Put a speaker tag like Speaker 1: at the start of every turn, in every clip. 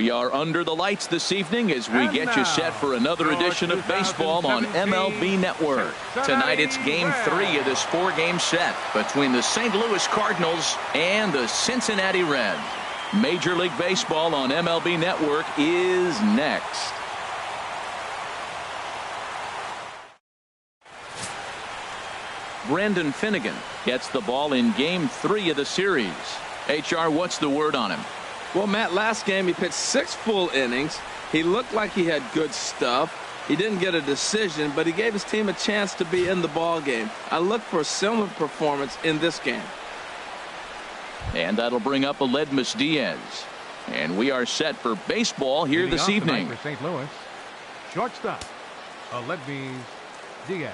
Speaker 1: We are under the lights this evening as we get you set for another edition of baseball on MLB Network. Tonight it's Game 3 of this 4-game set between the St. Louis Cardinals and the Cincinnati Reds. Major League Baseball on MLB Network is next. Brendan Finnegan gets the ball in Game 3 of the series. HR, what's the word on him?
Speaker 2: Well, Matt, last game he pitched 6 full innings. He looked like he had good stuff. He didn't get a decision, but he gave his team a chance to be in the ball game. I look for a similar performance in this game.
Speaker 1: And that'll bring up Aledmys Diaz. And we are set for baseball here this evening.
Speaker 3: For St. Louis, shortstop, Aledmys Diaz.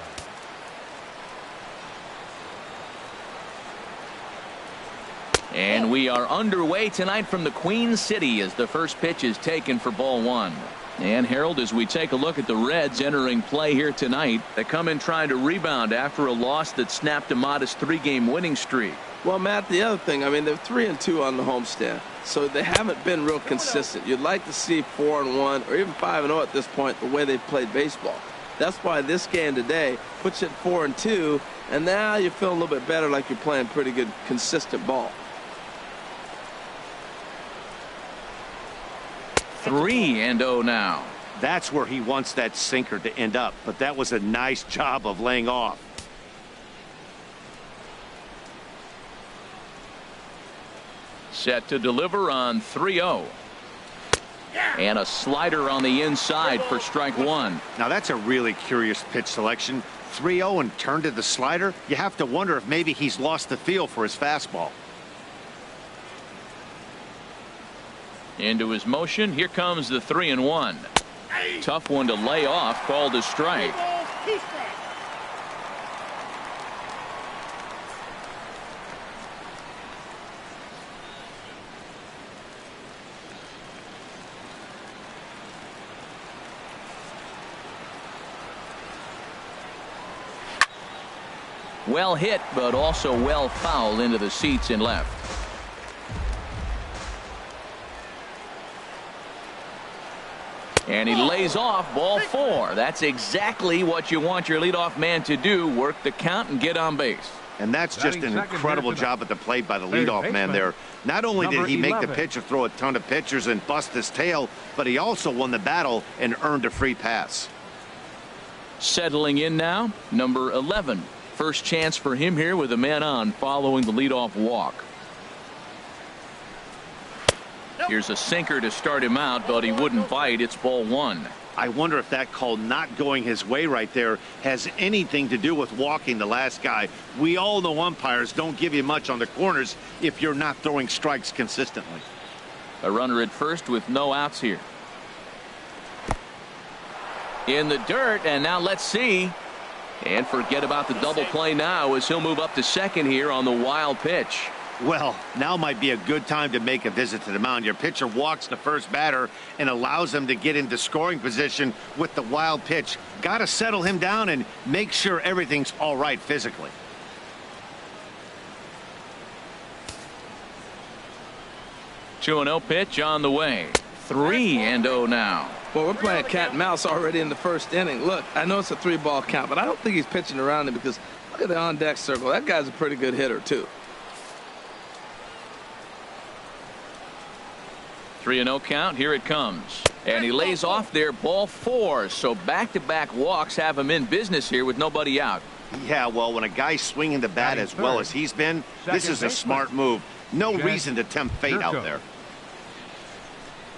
Speaker 1: And we are underway tonight from the Queen City as the first pitch is taken for ball 1. And Harold, as we take a look at the Reds entering play here tonight, they come in trying to rebound after a loss that snapped a modest 3-game winning streak.
Speaker 2: Well, Matt, the other thing, I mean, they're 3-2 on the homestand, so they haven't been real consistent. You'd like to see 4-1 or even 5-0 at this point, the way they've played baseball. That's why this game today puts you at 4-2, and now you feel a little bit better, like you're playing pretty good, consistent ball.
Speaker 1: 3-0 now.
Speaker 4: That's where he wants that sinker to end up, but that was a nice job of laying off.
Speaker 1: Set to deliver on 3-0. And a slider on the inside for strike 1.
Speaker 4: Now that's a really curious pitch selection. 3-0 and turned to the slider. You have to wonder if maybe he's lost the feel for his fastball.
Speaker 1: Into his motion. Here comes the 3-1. Tough one to lay off, called a strike. Well hit, but also well fouled into the seats in left. And he lays off ball 4. That's exactly what you want your leadoff man to do, work the count and get on base.
Speaker 4: And that's just an incredible job at the plate by the leadoff man there. Not only did he make the pitcher throw a ton of pitchers and bust his tail, but he also won the battle and earned a free pass.
Speaker 1: Settling in now, number 11. First chance for him here with a man on following the leadoff walk. Here's a sinker to start him out, but he wouldn't bite. It's ball 1.
Speaker 4: I wonder if that call not going his way right there has anything to do with walking the last guy. We all know umpires don't give you much on the corners if you're not throwing strikes consistently.
Speaker 1: A runner at first with no outs here. In the dirt, and now let's see. And forget about the double play now as he'll move up to second here on the wild pitch.
Speaker 4: Well, now might be a good time to make a visit to the mound. Your pitcher walks the first batter and allows him to get into scoring position with the wild pitch. Got to settle him down and make sure everything's all right physically.
Speaker 1: Two 2-0 pitch on the way. 3-0 now.
Speaker 2: Well, we're playing cat and mouse already in the first inning. Look, I know it's a 3-ball count, but I don't think he's pitching around it because look at the on-deck circle. That guy's a pretty good hitter, too.
Speaker 1: 3-0 count. Here it comes. And he lays off there, ball 4. So back-to-back walks have him in business here with nobody out.
Speaker 4: Yeah, well, when a guy's swinging the bat as well as he's been, this is a smart move. No reason to tempt fate out there.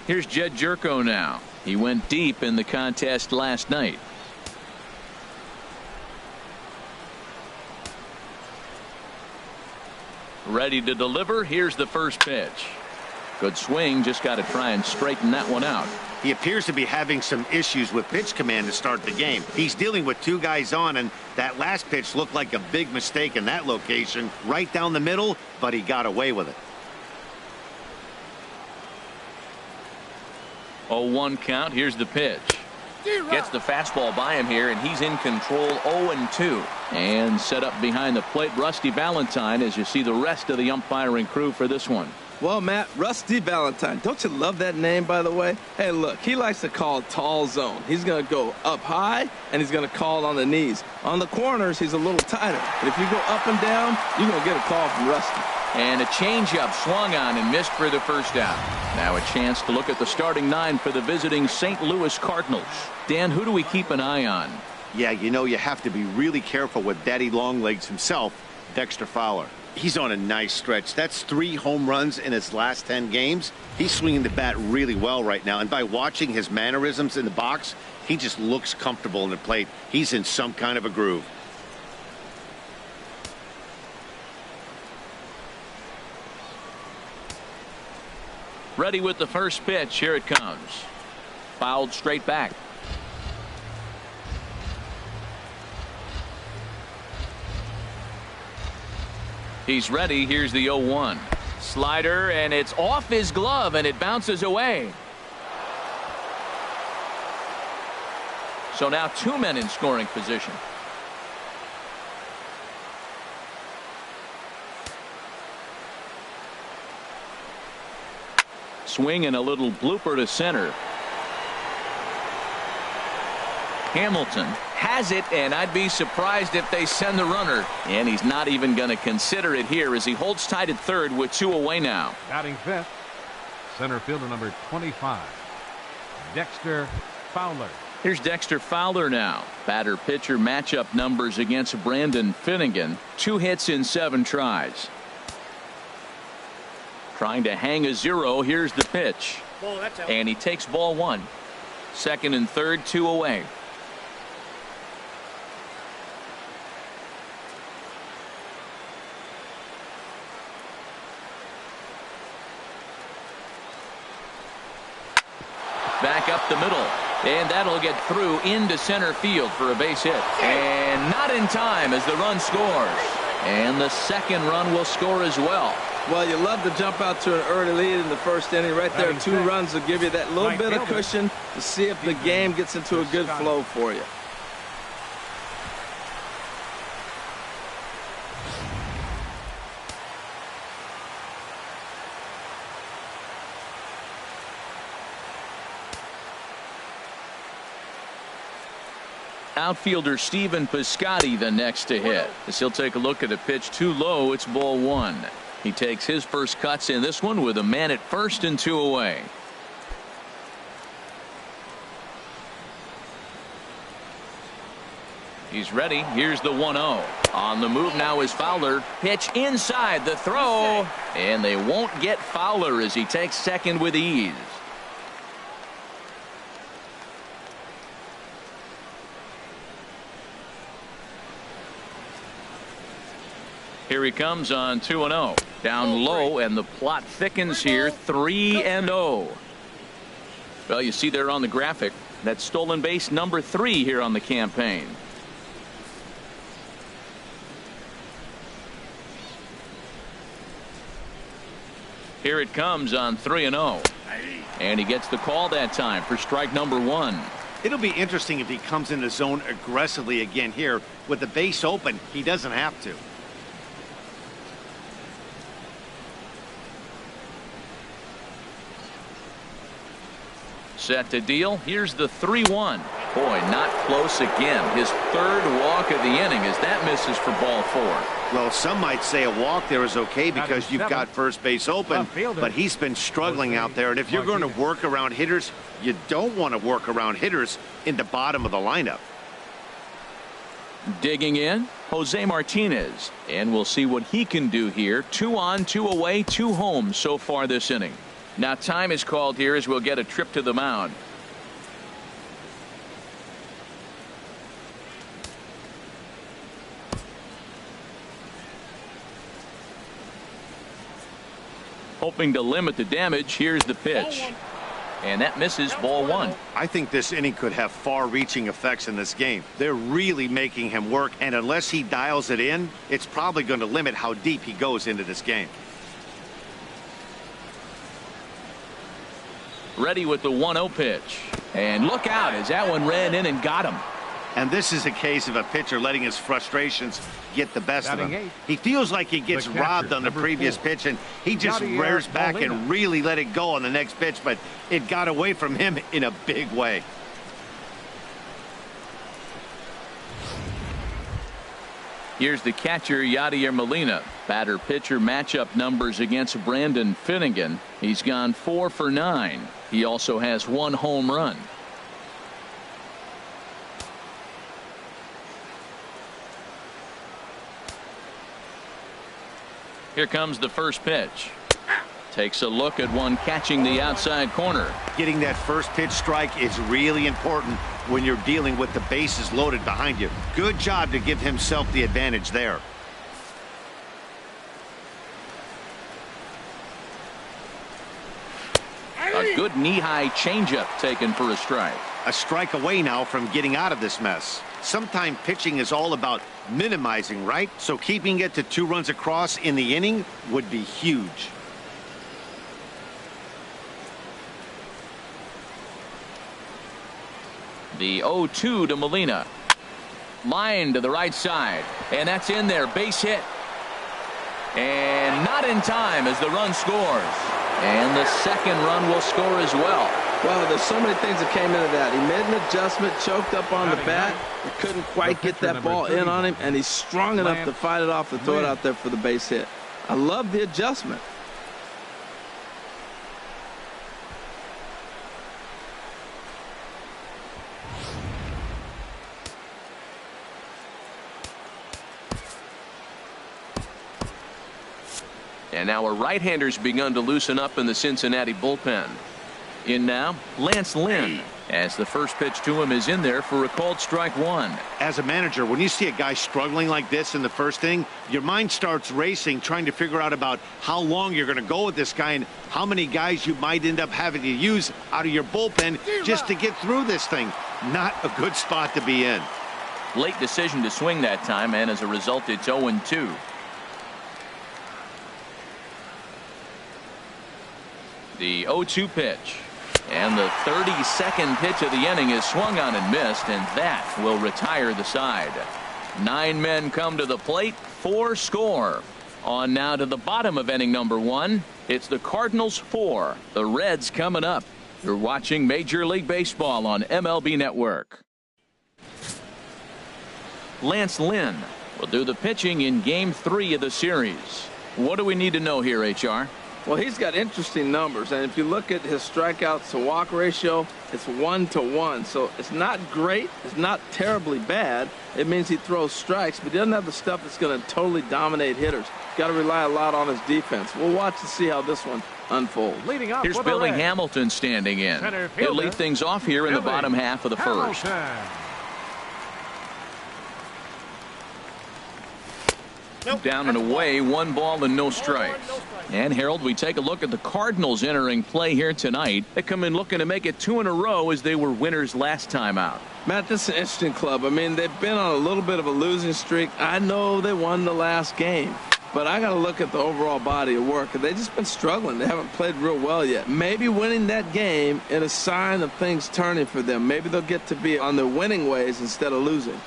Speaker 1: Here's Jed Jerko now. He went deep in the contest last night. Ready to deliver. Here's the first pitch. Good swing. Just got to try and straighten that one out.
Speaker 4: He appears to be having some issues with pitch command to start the game. He's dealing with 2 guys on, and that last pitch looked like a big mistake in that location. Right down the middle, but he got away with it.
Speaker 1: 0-1 count. Here's the pitch. Gets the fastball by him here, and he's in control. 0-2. And set up behind the plate, Rusty Valentine, as you see the rest of the umpiring crew for this one.
Speaker 2: Well, Matt, Rusty Valentine. Don't you love that name, by the way? Hey, look, he likes to call tall zone. He's going to go up high, and he's going to call on the knees. On the corners, he's a little tighter. But if you go up and down, you're going to get a call from Rusty.
Speaker 1: And a changeup swung on and missed for the first out. Now a chance to look at the starting 9 for the visiting St. Louis Cardinals. Dan, who do we keep an eye on?
Speaker 4: Yeah, you know, you have to be really careful with Daddy Longlegs himself, Dexter Fowler. He's on a nice stretch. That's 3 home runs in his last 10 games. He's swinging the bat really well right now. And by watching his mannerisms in the box, he just looks comfortable in the plate. He's in some kind of a groove.
Speaker 1: Ready with the first pitch. Here it comes. Fouled straight back. He's ready. Here's the 0-1. Slider, and it's off his glove, and it bounces away. So now 2 men in scoring position. Swing and a little blooper to center. Hamilton has it, and I'd be surprised if they send the runner. And he's not even going to consider it here as he holds tight at third with 2 away now.
Speaker 3: Batting fifth, center fielder number 25, Dexter Fowler.
Speaker 1: Here's Dexter Fowler now. Batter-pitcher matchup numbers against Brandon Finnegan. 2 hits in 7 tries. Trying to hang a 0. Here's the pitch. And he takes ball 1. Second and third, 2 away. Back up the middle. And that'll get through into center field for a base hit. And not in time as the run scores. And the second run will score as well.
Speaker 2: Well, you love to jump out to an early lead in the first inning. Right there, 2 runs will give you that little bit of cushion to see if the game gets into a good flow for you.
Speaker 1: Outfielder Stephen Piscotty the next to hit. As he'll take a look at a pitch too low. It's ball 1. He takes his first cuts in this one with a man at first and 2 away. He's ready. Here's the 1-0. On the move now is Fowler. Pitch inside the throw. And they won't get Fowler as he takes second with ease. Here he comes on 2-0. Down low, and the plot thickens here. 3-0. Well, you see there on the graphic, that's stolen base number 3 here on the campaign. Here it comes on 3-0. And he gets the call that time for strike number 1.
Speaker 4: It'll be interesting if he comes in the zone aggressively again here. With the base open, he doesn't have to.
Speaker 1: Set to deal. Here's the 3-1. Boy, not close again. His 3rd walk of the inning as that misses for ball 4.
Speaker 4: Well, some might say a walk there is okay because you've got first base open, but he's been struggling out there. And if you're going to work around hitters, you don't want to work around hitters in the bottom of the lineup.
Speaker 1: Digging in, Jose Martinez. And we'll see what he can do here. 2 on, 2 away, 2 home so far this inning. Now time is called here as we'll get a trip to the mound. Hoping to limit the damage. Here's the pitch. And that misses ball 1.
Speaker 4: I think this inning could have far-reaching effects in this game. They're really making him work, and unless he dials it in, it's probably going to limit how deep he goes into this game. Ready with the 1-0 pitch. And look out as that one ran in and got him. And this is a case of a pitcher letting his frustrations get the best of him. He feels like he gets robbed on the previous pitch, and he just rears back and really let it go on the next pitch, but it got away from him in a big way.
Speaker 1: Here's the catcher, Yadier Molina. Batter-pitcher matchup numbers against Brandon Finnegan. He's gone 4 for 9. He also has 1 home run. Here comes the first pitch. Takes a look at one catching the outside corner.
Speaker 4: Getting that first pitch strike is really important when you're dealing with the bases loaded behind you. Good job to give himself the advantage there.
Speaker 1: A good knee-high changeup taken for a strike.
Speaker 4: A strike away now from getting out of this mess. Sometimes pitching is all about minimizing, right? So keeping it to 2 runs across in the inning would be huge.
Speaker 1: The 0-2 to Molina. Line to the right side. And that's in there. Base hit. And not in time as the run scores. And the second run will score as well.
Speaker 2: Well, there's so many things that came into that. He made an adjustment, choked up on the bat. He couldn't quite get that ball in on him, and he's strong enough to fight it off and throw it out there for the base hit. I love the adjustment.
Speaker 1: And now a right-hander's begun to loosen up in the Cincinnati bullpen. In now, Lance Lynn, as the first pitch to him is in there for a called strike 1.
Speaker 4: As a manager, when you see a guy struggling like this in the first inning, your mind starts racing, trying to figure out about how long you're going to go with this guy and how many guys you might end up having to use out of your bullpen just to get through this thing. Not a good spot to be in.
Speaker 1: Late decision to swing that time, and as a result, it's 0-2. The 0-2 pitch. And the 32nd pitch of the inning is swung on and missed, and that will retire the side. 9 men come to the plate, 4 score. On now to the bottom of inning number 1. It's the Cardinals 4, the Reds coming up. You're watching Major League Baseball on MLB Network. Lance Lynn will do the pitching in Game 3 of the series. What do we need to know here, HR?
Speaker 2: Well, he's got interesting numbers, and if you look at his strikeouts to walk ratio, it's 1-to-1. So it's not great. It's not terribly bad. It means he throws strikes, but he doesn't have the stuff that's going to totally dominate hitters. Got to rely a lot on his defense. We'll watch and see how this one unfolds.
Speaker 3: Leading up,
Speaker 1: here's Billy Hamilton standing in. He'll lead things off here in the bottom half of the first. Down and away, 1 ball and no strikes. And Harold, we take a look at the Cardinals entering play here tonight. They come in looking to make it 2 in a row as they were winners last time out.
Speaker 2: Matt, this is an interesting club. I mean, they've been on a little bit of a losing streak. I know they won the last game, but I got to look at the overall body of work. They've just been struggling. They haven't played real well yet. Maybe winning that game is a sign of things turning for them. Maybe they'll get to be on their winning ways instead of losing.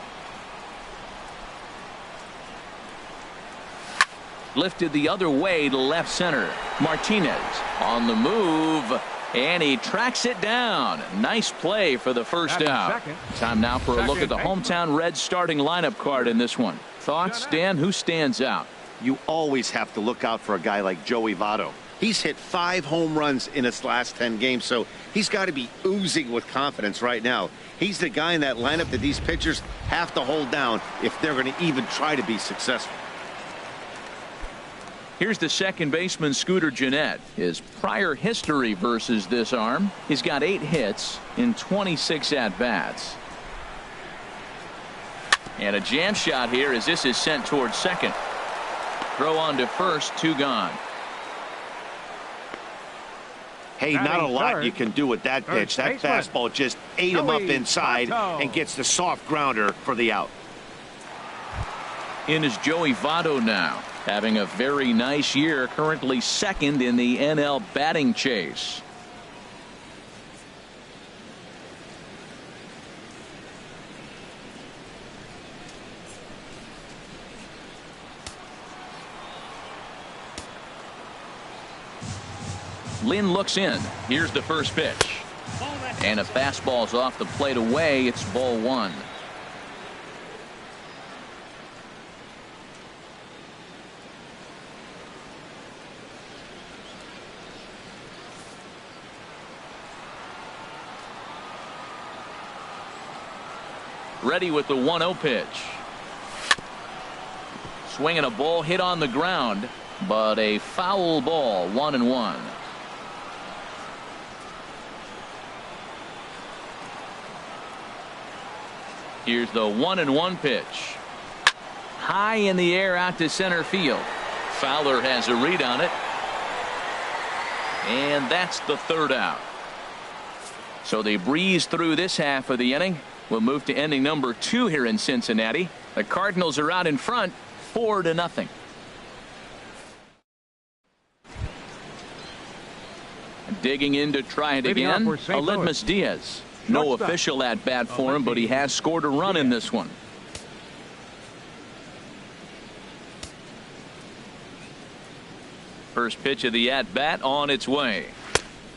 Speaker 1: Lifted the other way to left center. Martinez on the move, and he tracks it down. Nice play for the first out. Time now for a look at the hometown Reds starting lineup card in this one. Thoughts, Dan? Who stands out?
Speaker 4: You always have to look out for a guy like Joey Votto. He's hit 5 home runs in his last 10 games, so he's got to be oozing with confidence right now. He's the guy in that lineup that these pitchers have to hold down if they're going to even try to be successful.
Speaker 1: Here's the second baseman, Scooter Gennett. His prior history versus this arm, he's got 8 hits in 26 at-bats. And a jam shot here as this is sent towards second. Throw on to first, 2 gone.
Speaker 4: Hey, not a lot you can do with that pitch. That fastball just ate him up inside and gets the soft grounder for the out.
Speaker 1: In is Joey Votto now, having a very nice year, currently second in the NL batting chase. Lynn looks in. Here's the first pitch. And a fastball's off the plate away. It's ball one. Ready with the 1-0 pitch. Swinging a ball hit on the ground, but a foul ball. 1-1. Here's the 1-1 pitch. High in the air out to center field. Fowler has a read on it. And that's the third out. So they breeze through this half of the inning. We'll move to inning number 2 here in Cincinnati. The Cardinals are out in front 4-0. Digging in to try it again, Aledmus Diaz. No official at bat for him, but he has scored a run in this one. First pitch of the at bat on its way.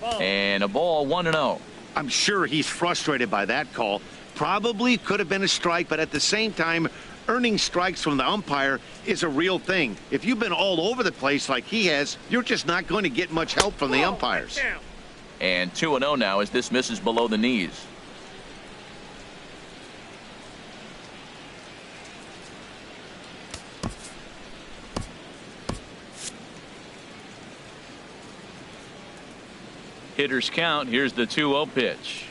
Speaker 1: And a ball. 1-0.
Speaker 4: I'm sure he's frustrated by that call. Probably could have been a strike, but at the same time, earning strikes from the umpire is a real thing. If you've been all over the place like he has, you're just not going to get much help from the umpires.
Speaker 1: And 2-0 now as this misses below the knees. Hitters count. Here's the 2-0 pitch.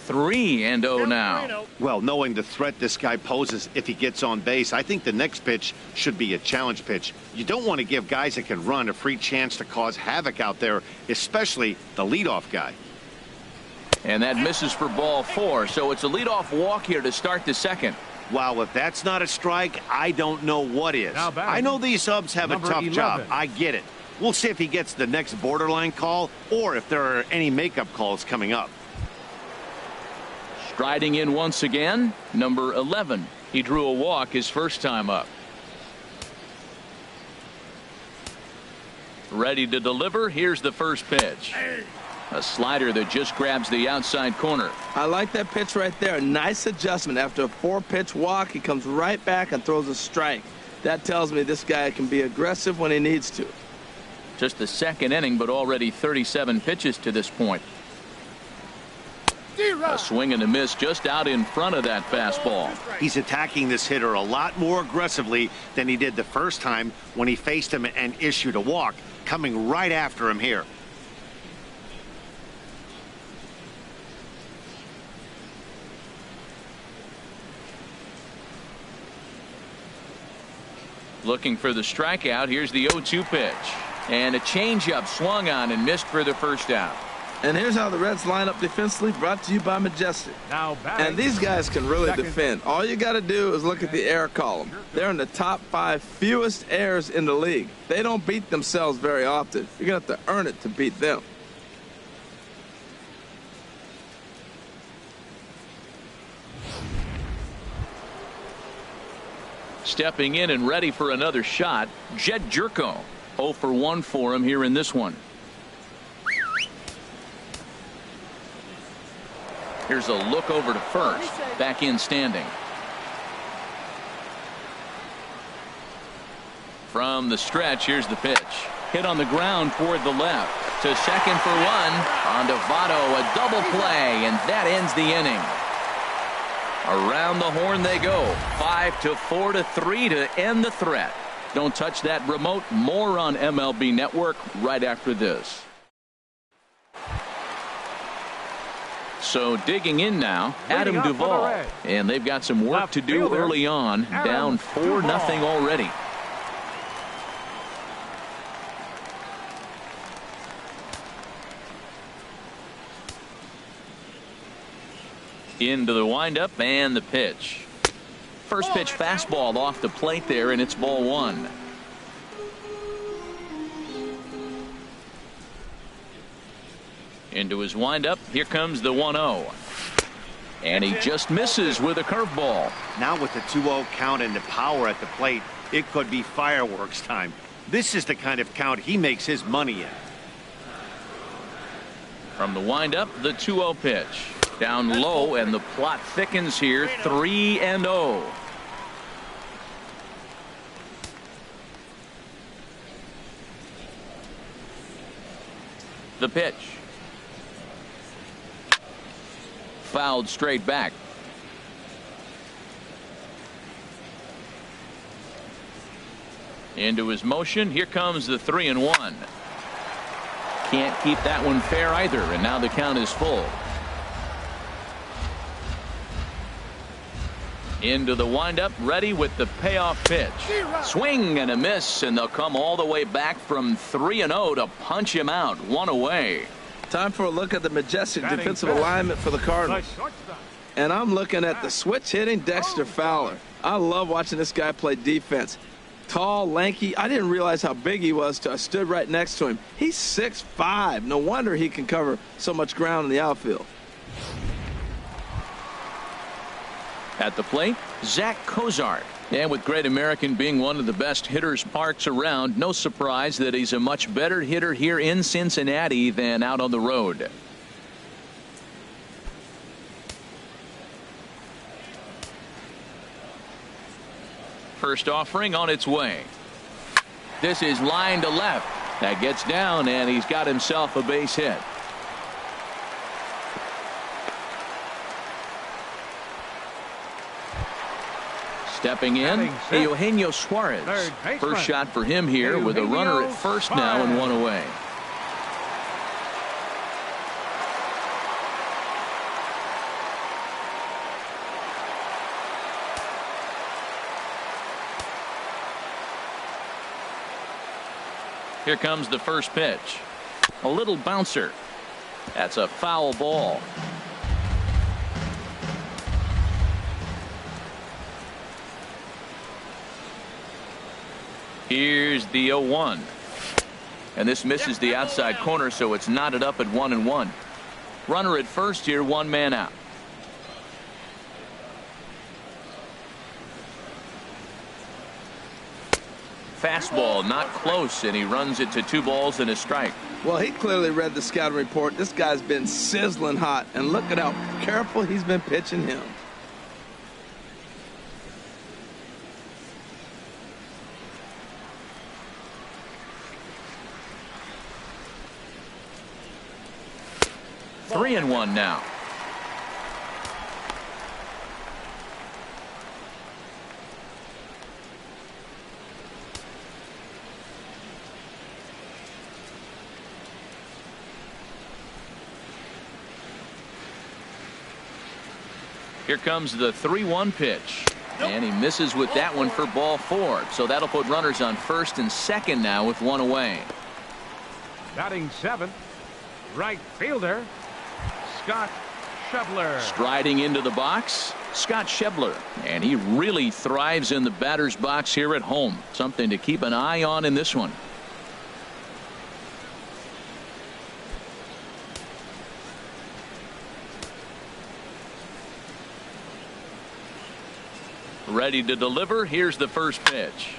Speaker 1: 3-0 now.
Speaker 4: Well, knowing the threat this guy poses if he gets on base, I think the next pitch should be a challenge pitch. You don't want to give guys that can run a free chance to cause havoc out there, especially the leadoff guy.
Speaker 1: And that misses for ball 4, so it's a leadoff walk here to start the second.
Speaker 4: Wow, if that's not a strike, I don't know what is. I know these subs have a tough job. I get it. We'll see if he gets the next borderline call or if there are any makeup calls coming up.
Speaker 1: Striding in once again, number 11. He drew a walk his first time up. Ready to deliver. Here's the first pitch. A slider that just grabs the outside corner.
Speaker 2: I like that pitch right there. Nice adjustment. After a 4-pitch walk, he comes right back and throws a strike. That tells me this guy can be aggressive when he needs to.
Speaker 1: Just the second inning, but already 37 pitches to this point. A swing and a miss just out in front of that fastball.
Speaker 4: He's attacking this hitter a lot more aggressively than he did the first time when he faced him and issued a walk, coming right after him here.
Speaker 1: Looking for the strikeout. Here's the 0-2 pitch. And a changeup swung on and missed for the first out.
Speaker 2: And here's how the Reds line up defensively, brought to you by Majestic. And these guys can really defend. All you got to do is look at the error column. They're in the top 5 fewest errors in the league. They don't beat themselves very often. You're going to have to earn it to beat them.
Speaker 1: Stepping in and ready for another shot, Jed Jerko. 0 for 1 for him here in this one. Here's a look over to first. Back in standing. From the stretch, here's the pitch. Hit on the ground toward the left. To second for 1. On to Votto, a double play, and that ends the inning. Around the horn they go. 5-4-3 to end the threat. Don't touch that remote. More on MLB Network right after this. So digging in now, Adam Duvall. And they've got some work to do early on. Down 4-0 already. Into the windup and the pitch. First pitch fastball off the plate there, and it's ball 1. Into his windup. Here comes the 1-0. And he just misses with a curveball.
Speaker 4: Now with the 2-0 count and the power at the plate, it could be fireworks time. This is the kind of count he makes his money in.
Speaker 1: From the windup, the 2-0 pitch. Down low, and the plot thickens here. 3-0. The pitch. Fouled straight back. Into his motion. Here comes the 3-1. Can't keep that one fair either, and now the count is full. Into the windup, ready with the payoff pitch. Swing and a miss, and they'll come all the way back from 3-0 to punch him out. One away.
Speaker 2: Time for a look at the majestic defensive alignment for the Cardinals. And I'm looking at the switch hitting Dexter Fowler. I love watching this guy play defense. Tall, lanky. I didn't realize how big he was till I stood right next to him. He's 6'5". No wonder he can cover so much ground in the outfield.
Speaker 1: At the plate, Zach Cozart. And with Great American being one of the best hitters parks around, no surprise that he's a much better hitter here in Cincinnati than out on the road. First offering on its way. This is line to left. That gets down, and he's got himself a base hit. Stepping in, Eugenio Suarez. First shot for him here with a runner at first now and one away. Here comes the first pitch. A little bouncer. That's a foul ball. Here's the 0-1. And this misses the outside corner, so it's knotted up at 1-1. Runner at first here, one man out. Fastball not close, and he runs it to 2 balls and a strike.
Speaker 2: Well, he clearly read the scouting report. This guy's been sizzling hot, and look at how careful he's been pitching him.
Speaker 1: Three and one now. Here comes the 3-1 pitch. And he misses with that one for ball 4. So that'll put runners on first and second now with one away.
Speaker 3: Batting 7th, right fielder, Scott Schebler.
Speaker 1: Striding into the box, Scott Schebler. And he really thrives in the batter's box here at home. Something to keep an eye on in this one. Ready to deliver. Here's the first pitch.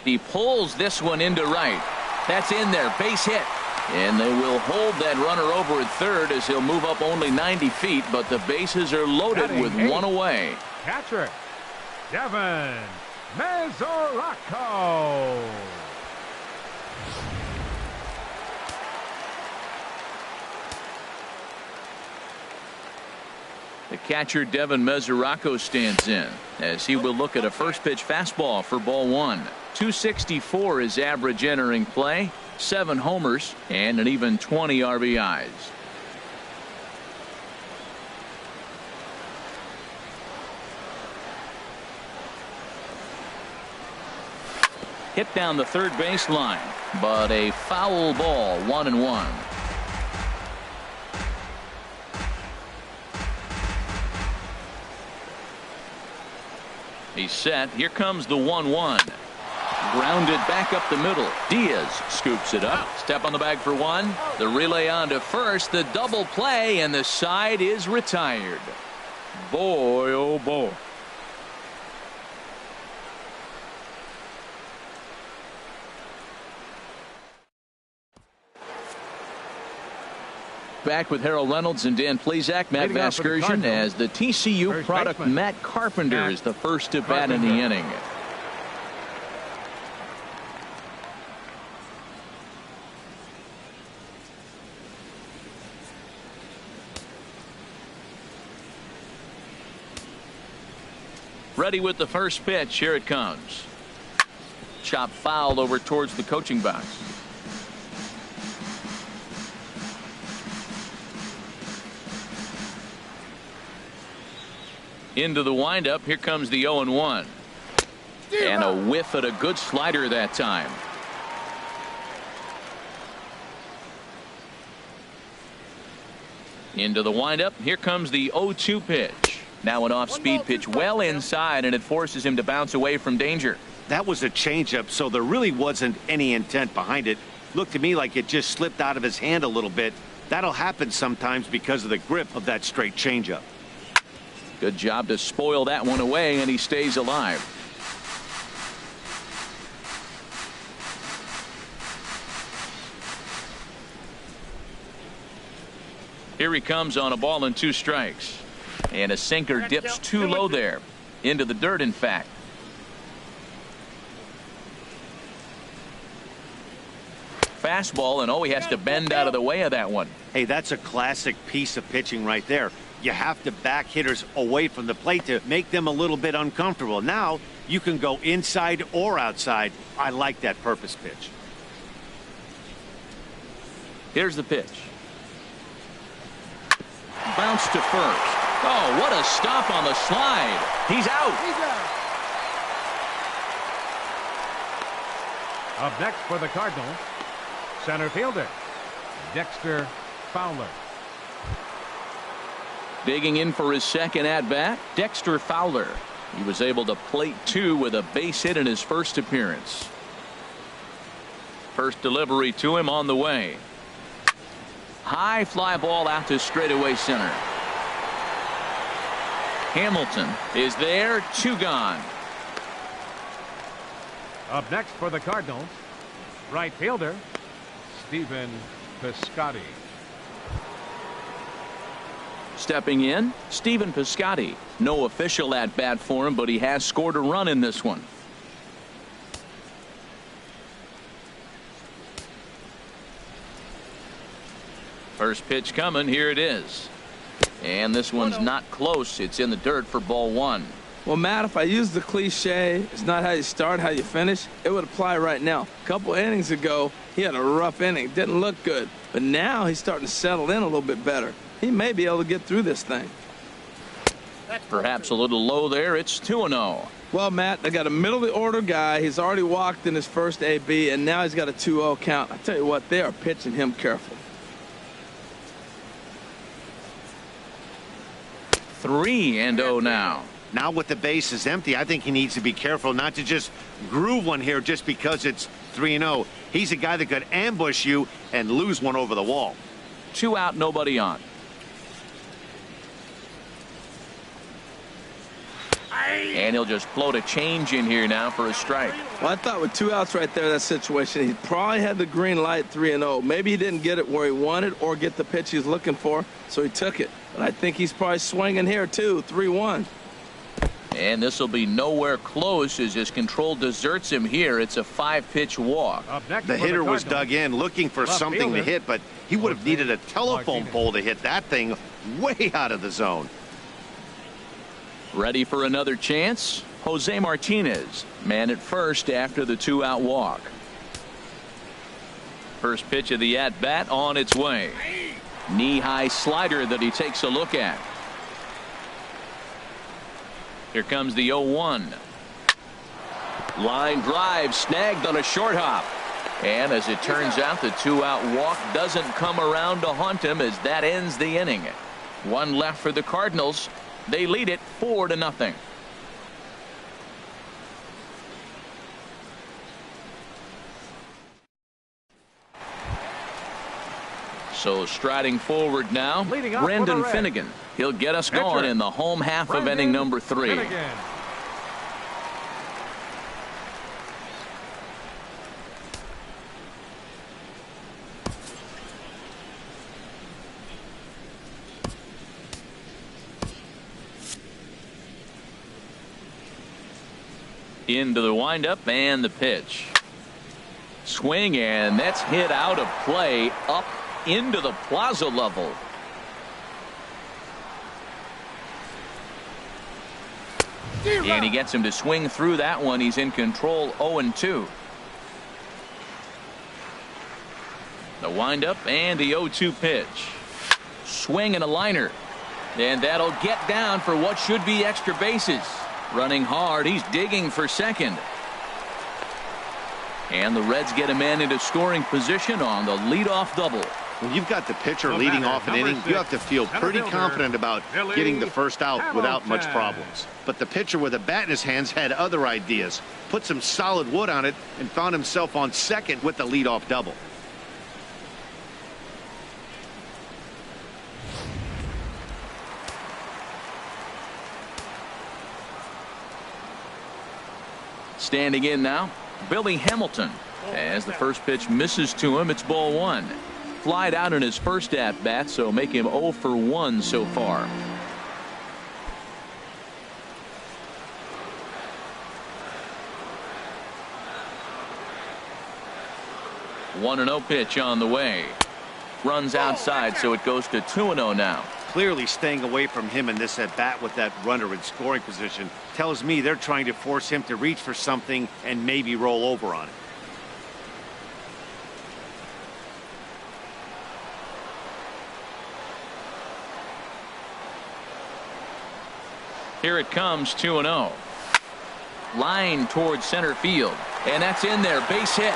Speaker 1: He pulls this one into right. That's in there. Base hit. And they will hold that runner over at third as he'll move up only 90 feet, but the bases are loaded with one away.
Speaker 3: Catcher, Devin Mesoraco.
Speaker 1: The catcher, Devin Mesoraco, stands in as he will look at a first pitch fastball for ball 1. 264 is average entering play. 7 homers and an even 20 RBIs. Hit down the third base line, but a foul ball. 1-1. He's set. Here comes the 1-1. Grounded back up the middle. Diaz scoops it up. Step on the bag for 1. The relay on to first. The double play, and the side is retired. Boy, oh boy. back with Harold Reynolds and Dan Plesac. Matt
Speaker 3: Leading off for the
Speaker 1: Vasgersian
Speaker 3: Cardinals,
Speaker 1: as the TCU
Speaker 3: first
Speaker 1: product
Speaker 3: baseman,
Speaker 1: Matt Carpenter
Speaker 3: Matt
Speaker 1: is the first to bat in the
Speaker 3: Carpenter.
Speaker 1: inning. Ready with the first pitch. Here it comes. Chop foul over towards the coaching box. Into the windup. Here comes the 0-1. And a whiff at a good slider that time. Into the windup. Here comes the 0-2 pitch. Now an off-speed pitch well inside, and it forces him to bounce away from danger.
Speaker 4: That was a changeup, so there really wasn't any intent behind it. Looked to me like it just slipped out of his hand a little bit. That'll happen sometimes because of the grip of that straight changeup.
Speaker 1: Good job to spoil that one away, and he stays alive. Here he comes on a ball and 2 strikes. And a sinker dips too low there. Into the dirt, in fact. Fastball, and he has to bend out of the way of that one.
Speaker 4: Hey, that's a classic piece of pitching right there. You have to back hitters away from the plate to make them a little bit uncomfortable. Now you can go inside or outside. I like that purpose pitch.
Speaker 1: Here's the pitch. Bounce to first. Oh, what a stop on the slide. He's out.
Speaker 3: Up next for the Cardinals, center fielder Dexter Fowler.
Speaker 1: Digging in for his second at-bat, Dexter Fowler. He was able to plate 2 with a base hit in his first appearance. First delivery to him on the way. High fly ball out to straightaway center. Hamilton is there, 2 gone.
Speaker 3: Up next for the Cardinals, right fielder Stephen Piscotty.
Speaker 1: Stepping in, Stephen Piscotty. No official at bat for him, but he has scored a run in this one. First pitch coming. Here it is. And this one's not close. It's in the dirt for ball 1.
Speaker 2: Well, Matt, if I use the cliche, it's not how you start, how you finish, it would apply right now. A couple innings ago, he had a rough inning. Didn't look good. But now he's starting to settle in a little bit better. He may be able to get through this thing.
Speaker 1: Perhaps a little low there. It's 2-0.
Speaker 2: Well, Matt, they got a middle-of-the-order guy. He's already walked in his first AB, and now he's got a 2-0 count. I tell you what, they are pitching him careful.
Speaker 1: 3-0 now.
Speaker 4: Now with the bases empty, I think he needs to be careful not to just groove one here just because it's 3-0. He's a guy that could ambush you and lose one over the wall.
Speaker 1: 2 out, nobody on. And he'll just float a change in here now for a strike.
Speaker 2: Well, I thought with 2 outs right there, that situation, he probably had the green light 3-0. Maybe he didn't get it where he wanted or get the pitch he's looking for, so he took it. But I think he's probably swinging here, too, 3-1.
Speaker 1: And this will be nowhere close as his control deserts him here. It's a 5-pitch walk.
Speaker 4: The hitter was dug in looking for something to hit, but he would have needed a telephone pole to hit that thing way out of the zone.
Speaker 1: Ready for another chance? Jose Martinez, man at first after the 2-out walk. First pitch of the at-bat on its way. Knee-high slider that he takes a look at. Here comes the 0-1. Line drive snagged on a short hop. And as it turns out, the 2-out walk doesn't come around to haunt him as that ends the inning. 1 left for the Cardinals. They lead it 4-0. So striding forward now, Brendan Finnegan. He'll get us going in the home half of inning number 3.
Speaker 3: Finnegan.
Speaker 1: Into the windup and the pitch. Swing, and that's hit out of play up into the plaza level. And he gets him to swing through that one. He's in control, 0-2. The windup and the 0-2 pitch. Swing and a liner. And that'll get down for what should be extra bases. Running hard, he's digging for second. And the Reds get a man into scoring position on the leadoff double.
Speaker 4: When you've got the pitcher leading off an inning, you have to feel pretty confident about getting the first out without much problems. But the pitcher with a bat in his hands had other ideas, put some solid wood on it, and found himself on second with the leadoff double.
Speaker 1: Standing in now, Billy Hamilton. As the first pitch misses to him, it's ball one. Flied out in his first at bat, so make him 0 for 1 so far. One and 0 pitch on the way. Runs outside, so it goes to 2-0 now.
Speaker 4: Clearly staying away from him in this at bat with that runner in scoring position tells me they're trying to force him to reach for something and maybe roll over on it.
Speaker 1: Here it comes, 2-0. Line towards center field, and that's in there. Base hit.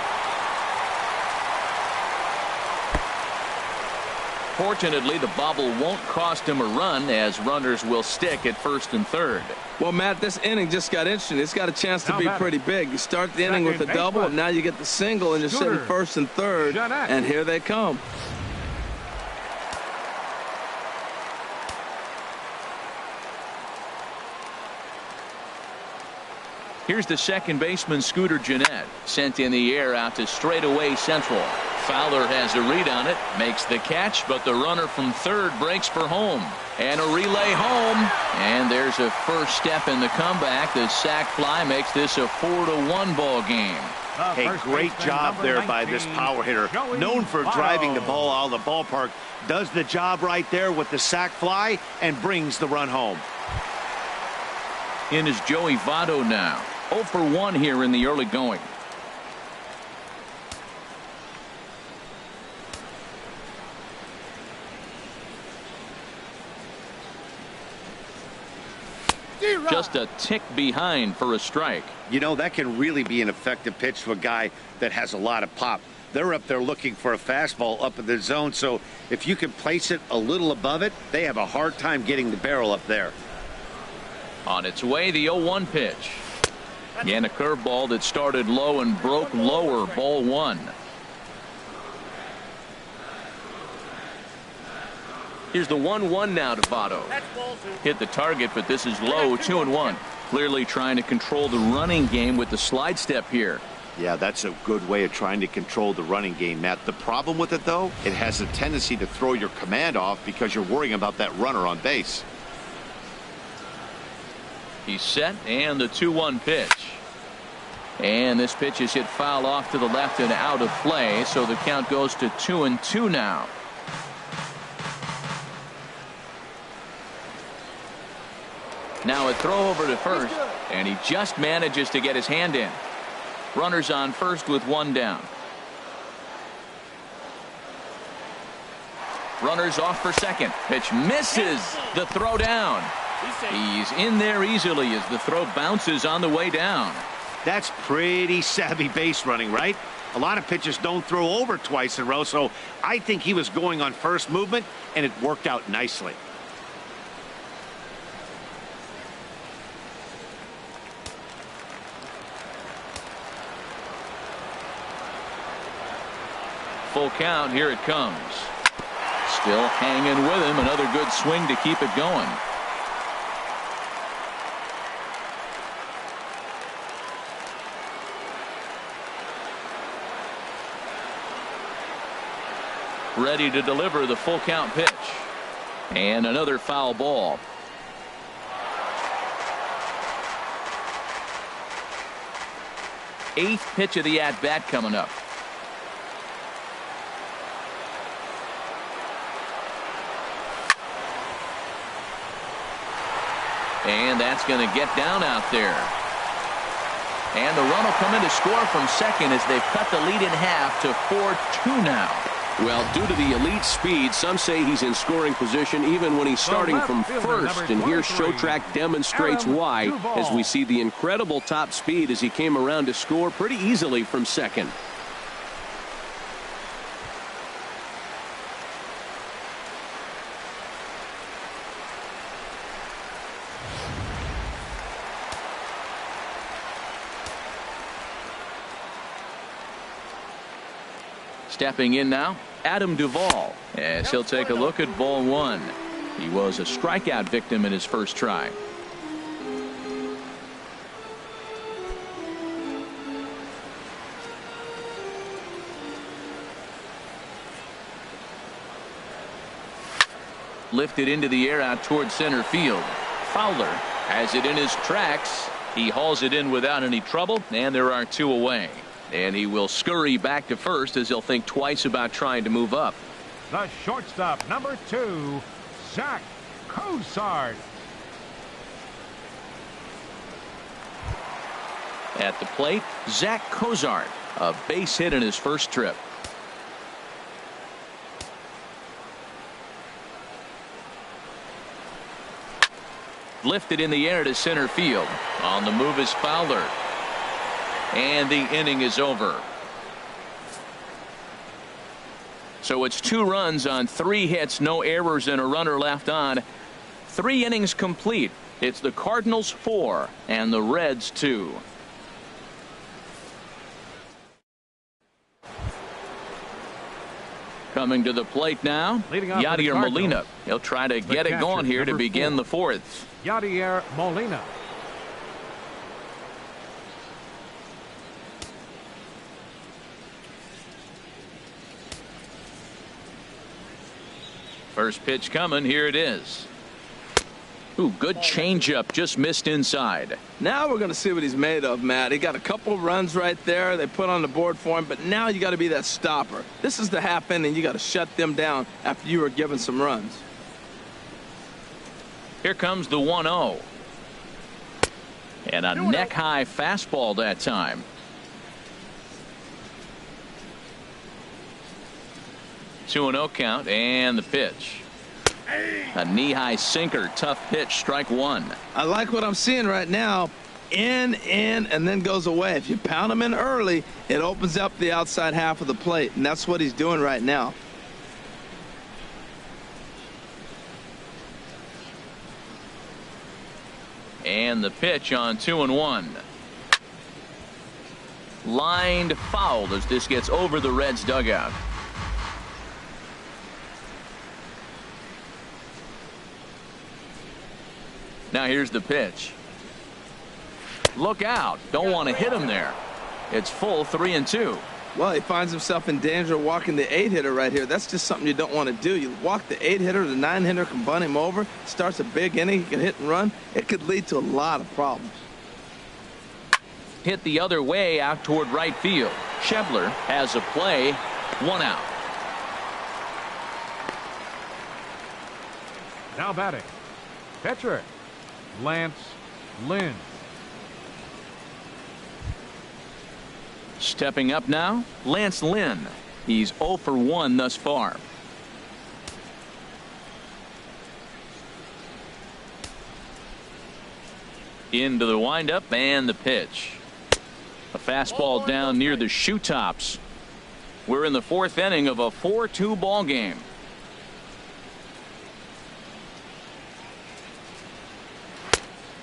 Speaker 1: Fortunately, the bobble won't cost him a run, as runners will stick at first and third.
Speaker 2: Well, Matt, this inning just got interesting. It's got a chance to be pretty big. You start the inning with a double, and now you get the single, and you're sitting first and third, and here they come.
Speaker 1: Here's the second baseman, Scooter Gennett, sent in the air out to straightaway central. Fowler has a read on it, makes the catch, but the runner from third breaks for home. And a relay home, and there's a first step in the comeback. The sac fly makes this a 4-1 ball game.
Speaker 4: Hey, great job there by this power hitter. Known for driving the ball out of the ballpark, does the job right there with the sac fly and brings the run home.
Speaker 1: In is Joey Votto now. 0 for 1 here in the early going. Just a tick behind for a strike.
Speaker 4: You know, that can really be an effective pitch to a guy that has a lot of pop. They're up there looking for a fastball up in the zone, so if you can place it a little above it, they have a hard time getting the barrel up there.
Speaker 1: On its way, the 0-1 pitch. And a curveball that started low and broke lower, ball one. Here's the 1-1 now to Votto. Hit the target, but this is low, 2-1. Clearly trying to control the running game with the slide step here.
Speaker 4: Yeah, that's a good way of trying to control the running game, Matt. The problem with it, though, it has a tendency to throw your command off because you're worrying about that runner on base.
Speaker 1: He's set, and the 2-1 pitch. And this pitch is hit foul off to the left and out of play, so the count goes to 2-2 now. Now a throw over to first, and he just manages to get his hand in. Runners on first with one down. Runners off for second. Pitch misses. The throw down. He's in there easily as the throw bounces on the way down.
Speaker 4: That's pretty savvy base running, right? A lot of pitchers don't throw over twice in a row, so I think he was going on first movement, and it worked out nicely.
Speaker 1: Full count, here it comes. Still hanging with him. Another good swing to keep it going. Ready to deliver the full count pitch. And another foul ball. 8th pitch of the at-bat coming up. And that's going to get down out there. And the run will come in to score from second as they've cut the lead in half to 4-2 now.
Speaker 5: Well, due to the elite speed, some say he's in scoring position even when he's starting from first. And here Showtrack demonstrates why as we see the incredible top speed as he came around to score pretty easily from second.
Speaker 1: Stepping in now, Adam Duvall, as he'll take a look at ball one. He was a strikeout victim in his first try. Lifted into the air out toward center field. Fowler has it in his tracks. He hauls it in without any trouble, and there are 2 away. And he will scurry back to first as he'll think twice about trying to move up.
Speaker 3: The shortstop, number 2, Zach Cozart.
Speaker 1: At the plate, Zach Cozart, a base hit in his first trip. Lifted in the air to center field. On the move is Fowler. And the inning is over. So it's 2 runs on 3 hits, no errors, and a runner left on. 3 innings complete. It's the Cardinals 4 and the Reds 2. Coming to the plate now, Yadier Molina. He'll try to get it going here to begin the 4th.
Speaker 3: Yadier Molina.
Speaker 1: First pitch coming. Here it is. Ooh, good changeup. Just missed inside.
Speaker 2: Now we're going to see what he's made of, Matt. He got a couple runs right there. They put on the board for him, but now you got to be that stopper. This is the half inning. You got to shut them down after you were given some runs.
Speaker 1: Here comes the 1-0. And a neck-high fastball that time. 2-0 count, and the pitch. A knee-high sinker, tough pitch, strike 1.
Speaker 2: I like what I'm seeing right now. In, and then goes away. If you pound him in early, it opens up the outside half of the plate, and that's what he's doing right now.
Speaker 1: And the pitch on 2-1. Lined foul as this gets over the Reds dugout. Now here's the pitch. Look out. Don't want to hit him there. It's full 3-2.
Speaker 2: Well, he finds himself in danger of walking the 8-hitter right here. That's just something you don't want to do. You walk the 8-hitter, the 9-hitter can bunt him over. Starts a big inning. He can hit and run. It could lead to a lot of problems.
Speaker 1: Hit the other way out toward right field. Schebler has a play. 1 out.
Speaker 3: Now batting, pitcher Lance Lynn.
Speaker 1: Stepping up now, Lance Lynn. He's 0 for 1 thus far. Into the windup and the pitch. A fastball down near the shoe tops. We're in the 4th inning of a 4-2 ball game.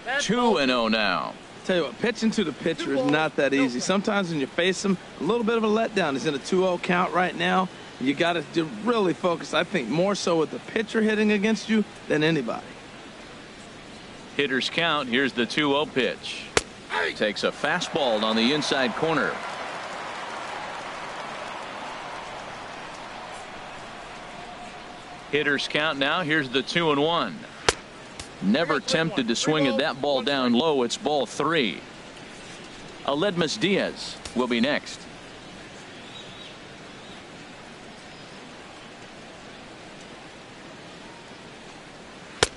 Speaker 1: 2-0 now.
Speaker 2: Tell you what, pitching to the pitcher is not that easy. Sometimes when you face him, a little bit of a letdown. He's in a 2-0 count right now. You got to really focus, I think, more so with the pitcher hitting against you than anybody.
Speaker 1: Hitters count. Here's the 2-0 pitch. Takes a fastball on the inside corner. Hitters count now. Here's the 2-1. Never tempted to swing at that ball down low. It's ball 3. Aledmus Diaz will be next.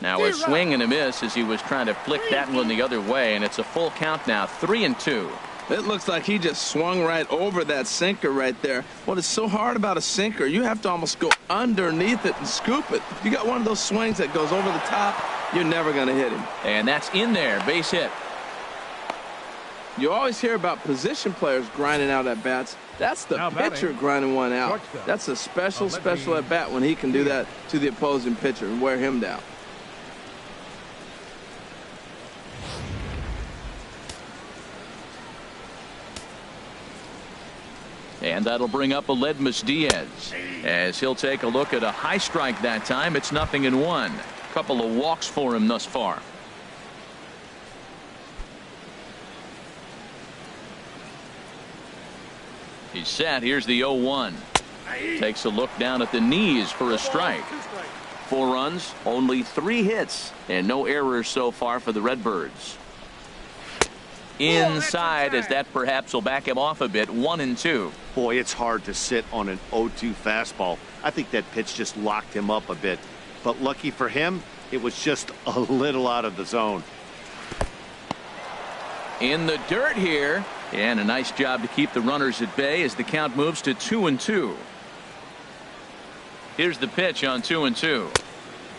Speaker 1: Now a swing and a miss as he was trying to flick that one the other way, and it's a full count now, 3-2.
Speaker 2: It looks like he just swung right over that sinker right there. What is so hard about a sinker, you have to almost go underneath it and scoop it. If you got one of those swings that goes over the top, you're never going to hit him.
Speaker 1: And that's in there, base hit.
Speaker 2: You always hear about position players grinding out at bats. That's the pitcher grinding one out. That's a special at bat when he can do that to the opposing pitcher and wear him down.
Speaker 1: And that'll bring up Aledmus Diaz as he'll take a look at a high strike that time. It's 0-1. Couple of walks for him thus far. He's set. Here's the 0-1. Takes a look down at the knees for a strike. 4 runs, only 3 hits, and no errors so far for the Redbirds. Inside, as that perhaps will back him off a bit. 1-2.
Speaker 4: Boy, it's hard to sit on an 0-2 fastball. I think that pitch just locked him up a bit. But lucky for him, it was just a little out of the zone.
Speaker 1: In the dirt here, and a nice job to keep the runners at bay as the count moves to 2-2. Here's the pitch on 2-2.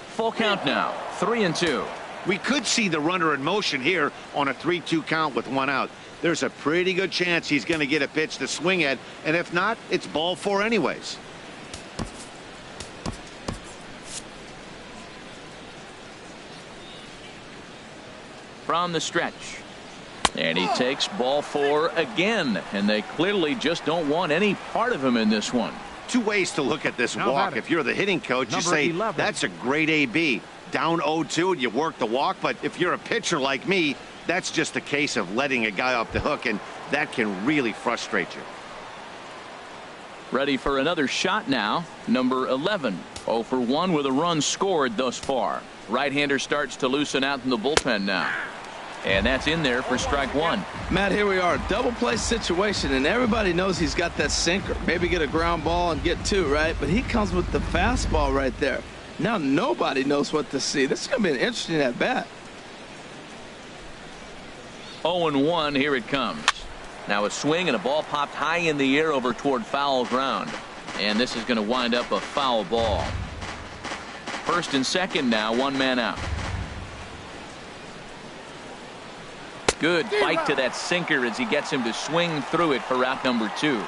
Speaker 1: Full count now, 3-2.
Speaker 4: We could see the runner in motion here on a 3-2 count with 1 out. There's a pretty good chance he's going to get a pitch to swing at, and if not, it's ball 4 anyways.
Speaker 1: From the stretch. And he takes ball 4 again, and they clearly just don't want any part of him in this one.
Speaker 4: 2 ways to look at this walk. If you're the hitting coach, you say, that's a great AB. Down 0-2 and you work the walk, but if you're a pitcher like me, that's just a case of letting a guy off the hook, and that can really frustrate you.
Speaker 1: Ready for another shot now. Number 11. 0 for 1 with a run scored thus far. Right-hander starts to loosen out in the bullpen now. And that's in there for strike 1.
Speaker 2: Matt, here we are, double play situation, and everybody knows he's got that sinker. Maybe get a ground ball and get 2, right? But he comes with the fastball right there. Now nobody knows what to see. This is going to be an interesting at bat.
Speaker 1: 0-1. Here it comes. Now a swing and a ball popped high in the air over toward foul ground. And this is going to wind up a foul ball. First and second now, 1 man out. Good bite to that sinker as he gets him to swing through it for out number 2.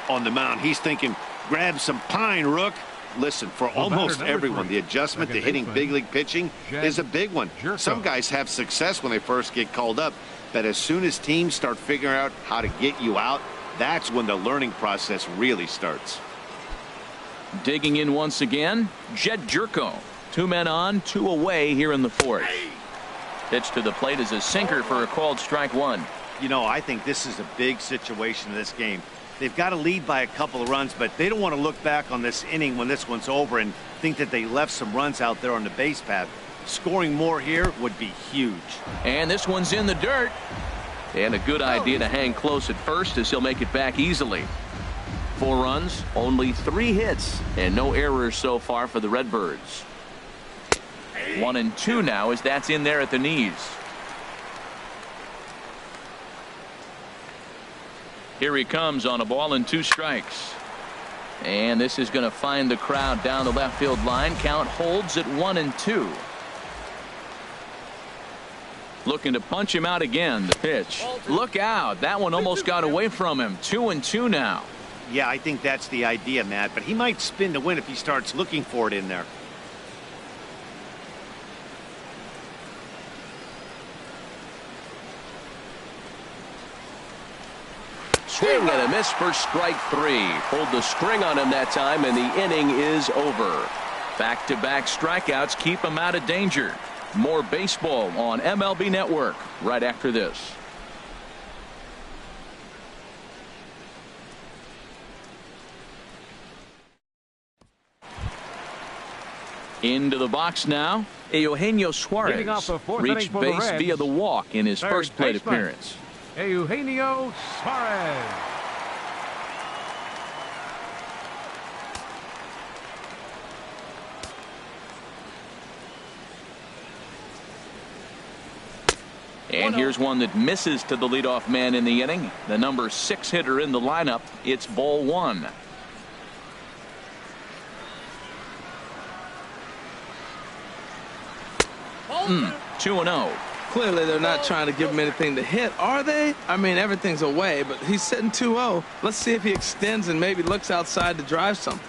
Speaker 4: On the mound, he's thinking, grab some pine, Rook. Listen, for almost everyone, the adjustment to hitting big league pitching is a big one. Some guys have success when they first get called up, but as soon as teams start figuring out how to get you out, that's when the learning process really starts.
Speaker 1: Digging in once again, Jed Jerko. 2 men on, 2 away here in the 4th. Pitch to the plate is a sinker for a called strike 1.
Speaker 4: You know, I think this is a big situation in this game. They've got to lead by a couple of runs, but they don't want to look back on this inning when this one's over and think that they left some runs out there on the base path. Scoring more here would be huge.
Speaker 1: And this one's in the dirt. And a good idea to hang close at first as he'll make it back easily. 4 runs, only 3 hits, and no errors so far for the Redbirds. 1-2 now as that's in there at the knees. Here he comes on a ball and 2 strikes. And this is going to find the crowd down the left field line. Count holds at 1-2. Looking to punch him out again. The pitch. Look out. That one almost got away from him. 2-2 now.
Speaker 4: Yeah, I think that's the idea, Matt. But he might spin to win if he starts looking for it in there.
Speaker 5: Swing and a miss for strike 3. Pulled the string on him that time, and the inning is over.
Speaker 1: Back-to-back strikeouts keep him out of danger. More baseball on MLB Network right after this. Into the box now. Eugenio Suarez reached base via the walk in his first plate appearance.
Speaker 3: Eugenio Suarez.
Speaker 1: And here's one that misses to the leadoff man in the inning. The number 6 hitter in the lineup. It's ball 1. Mm, 2-0.
Speaker 2: Clearly, they're not trying to give him anything to hit, are they? I mean, everything's away, but he's sitting 2-0. Let's see if he extends and maybe looks outside to drive something.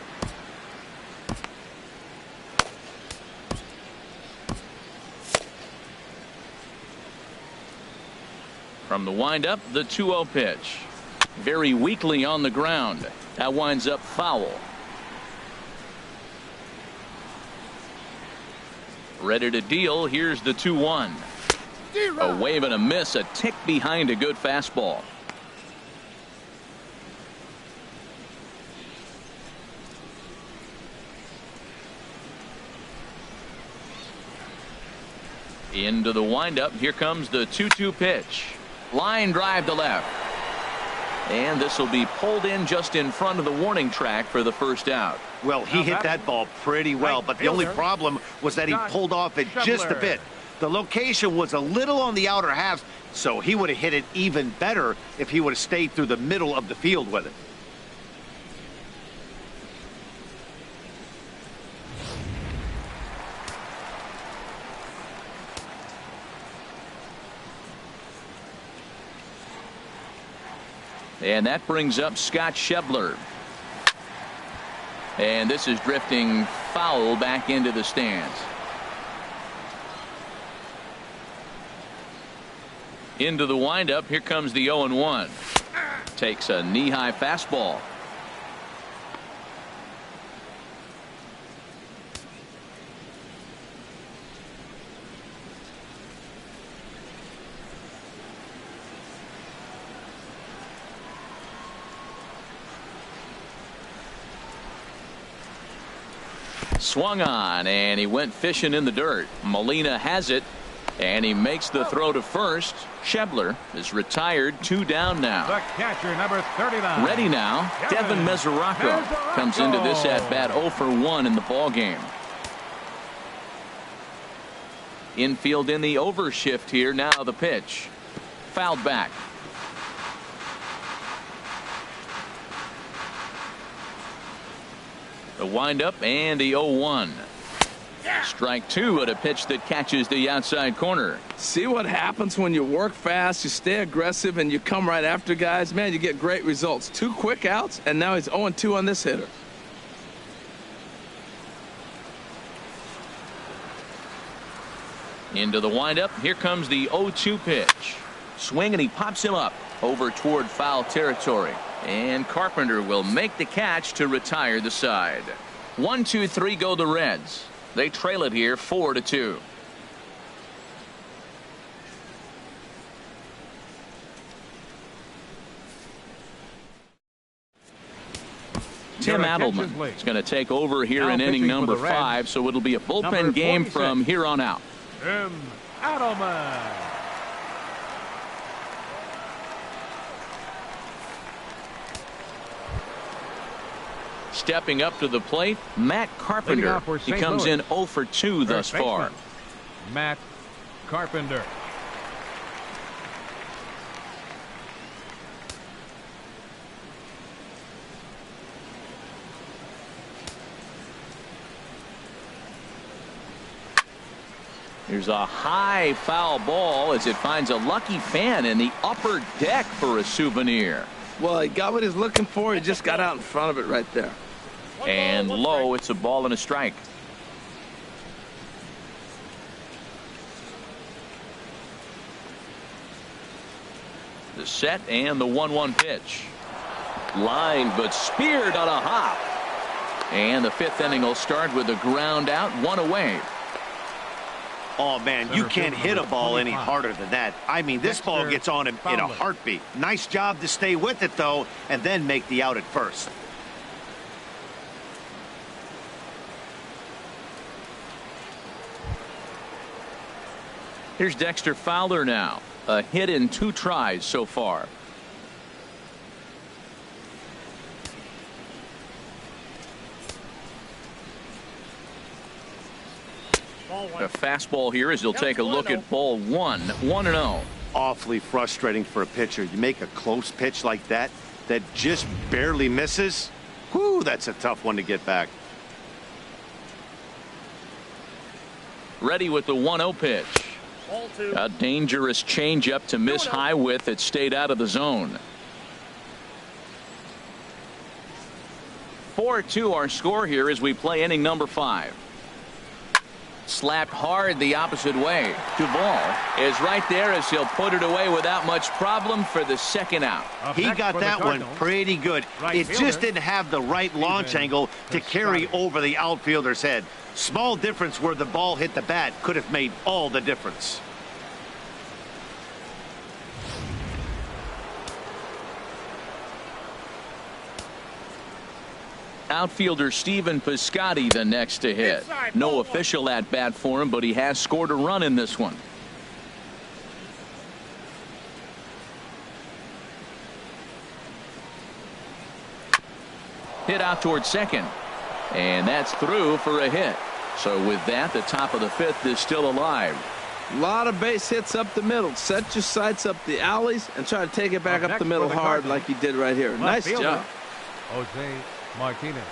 Speaker 1: From the windup, the 2-0 pitch. Very weakly on the ground. That winds up foul. Ready to deal. Here's the 2-1. A wave and a miss, a tick behind a good fastball. Into the windup. Here comes the 2-2 pitch. Line drive to left. And this will be pulled in just in front of the warning track for the first out.
Speaker 4: Well, he hit that ball pretty well, but the only problem was that he pulled off it just a bit. The location was a little on the outer half, so he would have hit it even better if he would have stayed through the middle of the field with it.
Speaker 1: And that brings up Scott Schebler. And this is drifting foul back into the stands. Into the windup. Here comes the 0-1. Takes a knee-high fastball. Swung on, and he went fishing in the dirt. Molina has it, and he makes the throw to first. Schebler is retired, 2 down now.
Speaker 3: The catcher, number 39.
Speaker 1: Ready now, Devin Mesoraco comes into this at-bat 0 for 1 in the ballgame. Infield in the overshift here. Now the pitch. Fouled back. The windup and the 0-1. Strike 2 at a pitch that catches the outside corner.
Speaker 2: See what happens when you work fast, you stay aggressive, and you come right after guys? Man, you get great results. 2 quick outs, and now he's 0-2 on this hitter.
Speaker 1: Into the windup. Here comes the 0-2 pitch. Swing, and he pops him up over toward foul territory. And Carpenter will make the catch to retire the side. 1-2-3 go the Reds. They trail it here 4-2. Tim Adelman is going to take over here in inning number 5, so it'll be a bullpen game from here on out.
Speaker 3: Tim Adelman.
Speaker 1: Stepping up to the plate, Matt Carpenter. He comes in 0 for 2 thus far.
Speaker 3: Matt Carpenter.
Speaker 1: Here's a high foul ball as it finds a lucky fan in the upper deck for a souvenir.
Speaker 2: Well, he got what he's looking for. He just got out in front of it right there.
Speaker 1: And low, it's a ball and a strike. The set and the 1-1 pitch. Lined but speared on a hop. And the 5th inning will start with a ground out, 1 away.
Speaker 4: Oh, man, you can't hit a ball any harder than that. I mean, this ball gets on him in a heartbeat. Nice job to stay with it, though, and then make the out at first.
Speaker 1: Here's Dexter Fowler now. A hit in 2 tries so far. A fastball here as he'll take a look at ball 1. 1-0.
Speaker 4: Awfully frustrating for a pitcher. You make a close pitch like that just barely misses. Whew, that's a tough one to get back.
Speaker 1: Ready with the 1-0 pitch. A dangerous changeup to miss high with. It stayed out of the zone. 4-2 our score here as we play inning number 5. Slapped hard the opposite way. Duvall is right there as he'll put it away without much problem for the second out.
Speaker 4: He got that one pretty good. It just didn't have the right launch angle to carry over the outfielder's head. Small difference where the ball hit the bat could have made all the difference.
Speaker 1: Outfielder Steven Piscotty the next to hit. No official at bat for him, but he has scored a run in this one. Hit out towards second, and that's through for a hit. So with that, the top of the 5th is still alive.
Speaker 2: A lot of base hits up the middle. Set your sights up the alleys and try to take it back up the middle hard like he did right here. Nice job.
Speaker 3: Jose Martinez.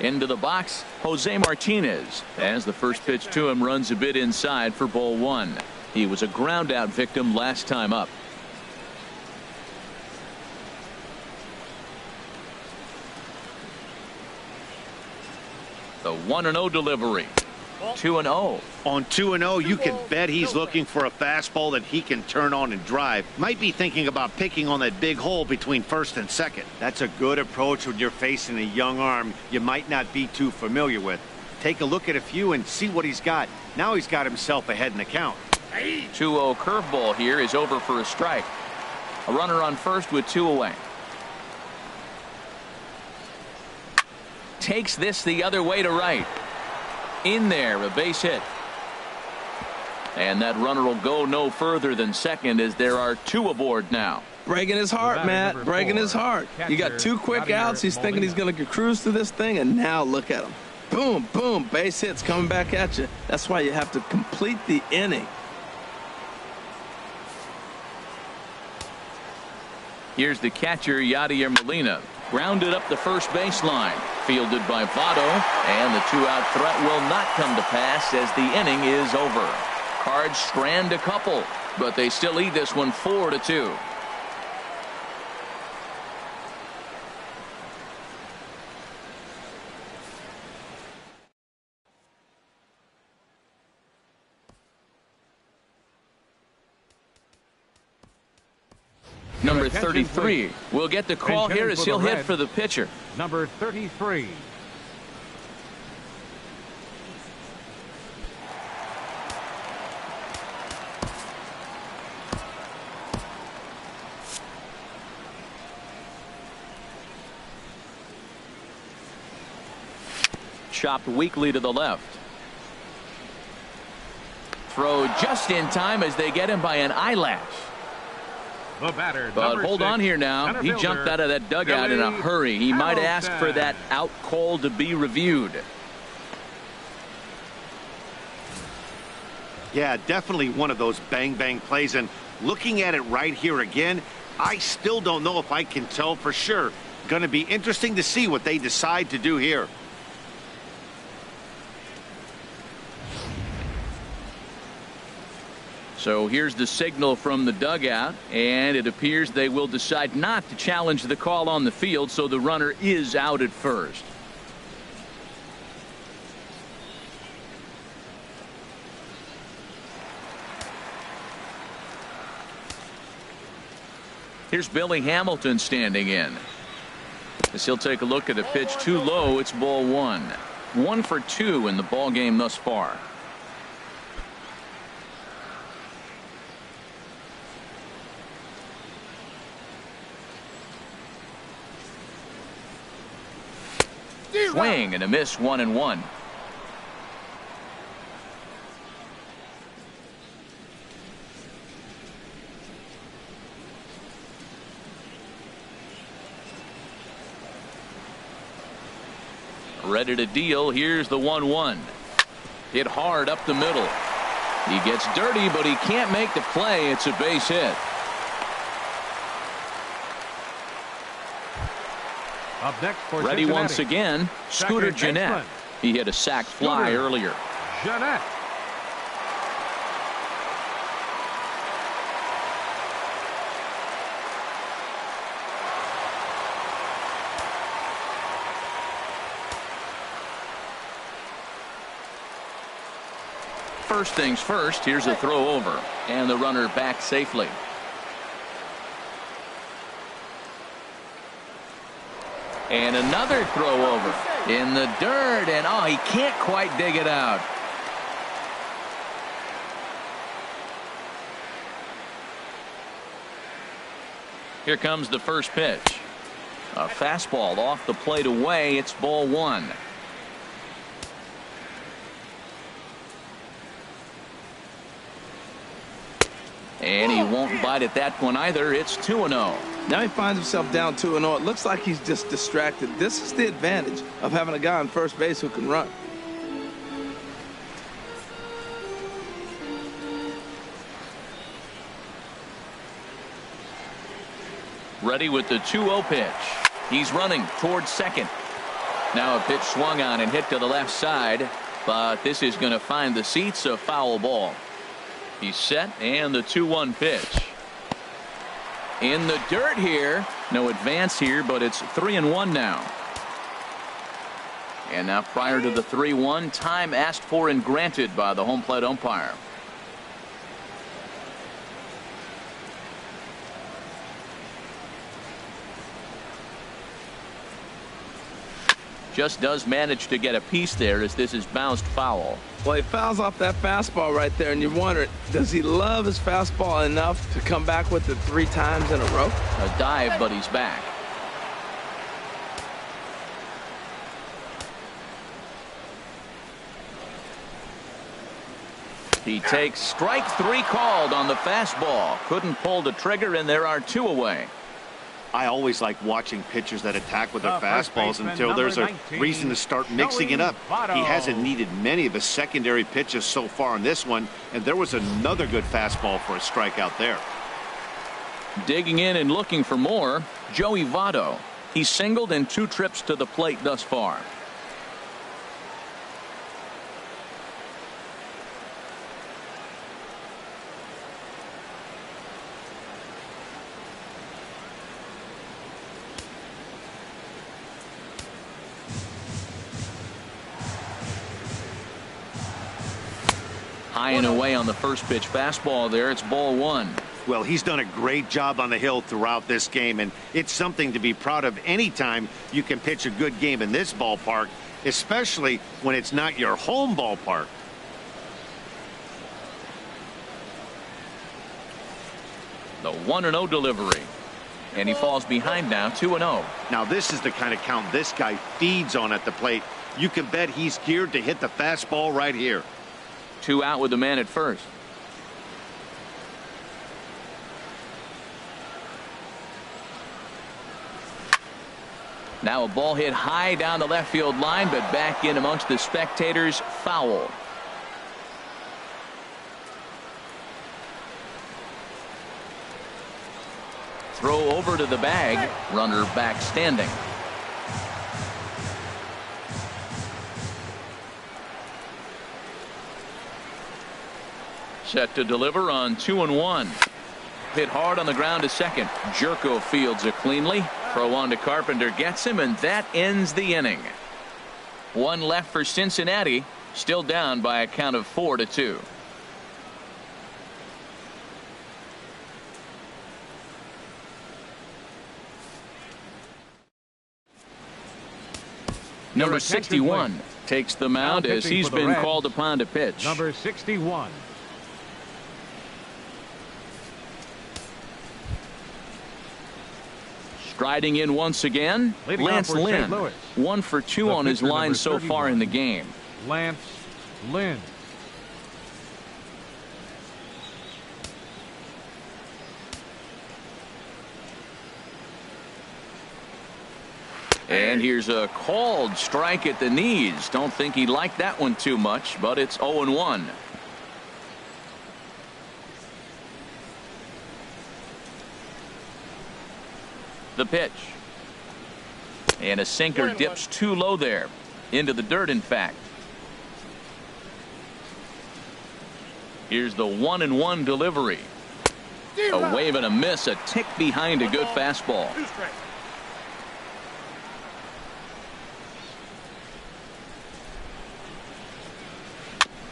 Speaker 1: Into the box, Jose Martinez, as the first pitch to him runs a bit inside for ball 1. He was a ground out victim last time up. The 1-0 delivery. 2-0.
Speaker 4: On 2-0, you can bet he's looking for a fastball that he can turn on and drive. Might be thinking about picking on that big hole between first and second. That's a good approach when you're facing a young arm you might not be too familiar with. Take a look at a few and see what he's got. Now he's got himself ahead in the count.
Speaker 1: 2-0 curveball here is over for a strike. A runner on first with 2 away. Takes this the other way to right. In there, a base hit. And that runner will go no further than second as there are 2 aboard now.
Speaker 2: Breaking his heart, Matt. Breaking his heart. You got 2 quick outs. He's thinking he's going to cruise through this thing, and now look at him. Boom, boom, base hits coming back at you. That's why you have to complete the inning.
Speaker 1: Here's the catcher, Yadier Molina. Grounded up the first baseline. Fielded by Votto, and the 2-out threat will not come to pass as the inning is over. Cards strand a couple, but they still lead this one 4-2. Number 33 will get the call here as he'll hit for the pitcher.
Speaker 3: Number 33.
Speaker 1: Chopped weakly to the left. Throw just in time as they get him by an eyelash.
Speaker 3: The batter,
Speaker 1: but hold on here now. He jumped out of that dugout in a hurry. He might ask for that out call to be reviewed.
Speaker 4: Yeah, definitely one of those bang-bang plays. And looking at it right here again, I still don't know if I can tell for sure. Going to be interesting to see what they decide to do here.
Speaker 1: So here's the signal from the dugout, and it appears they will decide not to challenge the call on the field, so the runner is out at first. Here's Billy Hamilton standing in. As he'll take a look at a pitch too low, it's ball 1. 1 for 2 in the ball game thus far. Swing and a miss, 1-1. Ready to deal. Here's the 1-1. Hit hard up the middle. He gets dirty, but he can't make the play. It's a base hit.
Speaker 3: Up next for
Speaker 1: Ready
Speaker 3: Cincinnati.
Speaker 1: once again, Scooter Gennett. He hit a sac fly earlier.
Speaker 3: Gennett.
Speaker 1: First things first, here's a throw over, and the runner back safely. And another throw over in the dirt, and oh, he can't quite dig it out. Here comes the first pitch. A fastball off the plate away. It's ball one. And he won't bite at that one either. It's 2-0.
Speaker 2: Now he finds himself down 2-0. It looks like he's just distracted. This is the advantage of having a guy on first base who can run.
Speaker 1: Ready with the 2-0 pitch. He's running towards second. Now a pitch swung on and hit to the left side, but this is going to find the seats. A foul ball. He's set, and the 2-1 pitch. In the dirt here. No advance here, but it's 3-1 now. And now prior to the 3-1, time asked for and granted by the home plate umpire. Just does manage to get a piece there as this is bounced foul.
Speaker 2: Well, he fouls off that fastball right there, and you wonder, does he love his fastball enough to come back with it 3 times in a row?
Speaker 1: A dive, but he's back. He takes strike 3 called on the fastball. Couldn't pull the trigger, and there are 2 away.
Speaker 4: I always like watching pitchers that attack with their fastballs until there's a reason to start mixing it up. He hasn't needed many of his secondary pitches so far in this one, and there was another good fastball for a strikeout there.
Speaker 1: Digging in and looking for more, Joey Votto. He's singled in 2 trips to the plate thus far. High and away on the first pitch fastball there. It's ball 1.
Speaker 4: Well, he's done a great job on the hill throughout this game, and it's something to be proud of anytime you can pitch a good game in this ballpark, especially when it's not your home ballpark.
Speaker 1: The 1-0 delivery. And he falls behind now, 2-0.
Speaker 4: Now this is the kind of count this guy feeds on at the plate. You can bet he's geared to hit the fastball right here.
Speaker 1: 2 out with the man at first. Now a ball hit high down the left field line, but back in amongst the spectators. Foul. Throw over to the bag. Runner back standing. Set to deliver on 2-1. Hit hard on the ground to second. Jerko fields it cleanly. Throw on to Carpenter, gets him, and that ends the inning. 1 left for Cincinnati. Still down by a count of 4-2. Number 61 takes the mound as he's been called upon to pitch.
Speaker 3: Number 61.
Speaker 1: Striding in once again,
Speaker 3: Leading
Speaker 1: Lance
Speaker 3: off for St.
Speaker 1: Lynn.
Speaker 3: Louis.
Speaker 1: 1 for 2
Speaker 3: The
Speaker 1: on his
Speaker 3: pitcher,
Speaker 1: line
Speaker 3: number
Speaker 1: so far
Speaker 3: 31.
Speaker 1: in the game.
Speaker 3: Lance Lynn.
Speaker 1: And here's a called strike at the knees. Don't think he liked that one too much, but it's 0-1. The pitch. And a sinker dips too low there. Into the dirt, in fact. Here's the 1-1 delivery. A wave and a miss, a tick behind a good fastball.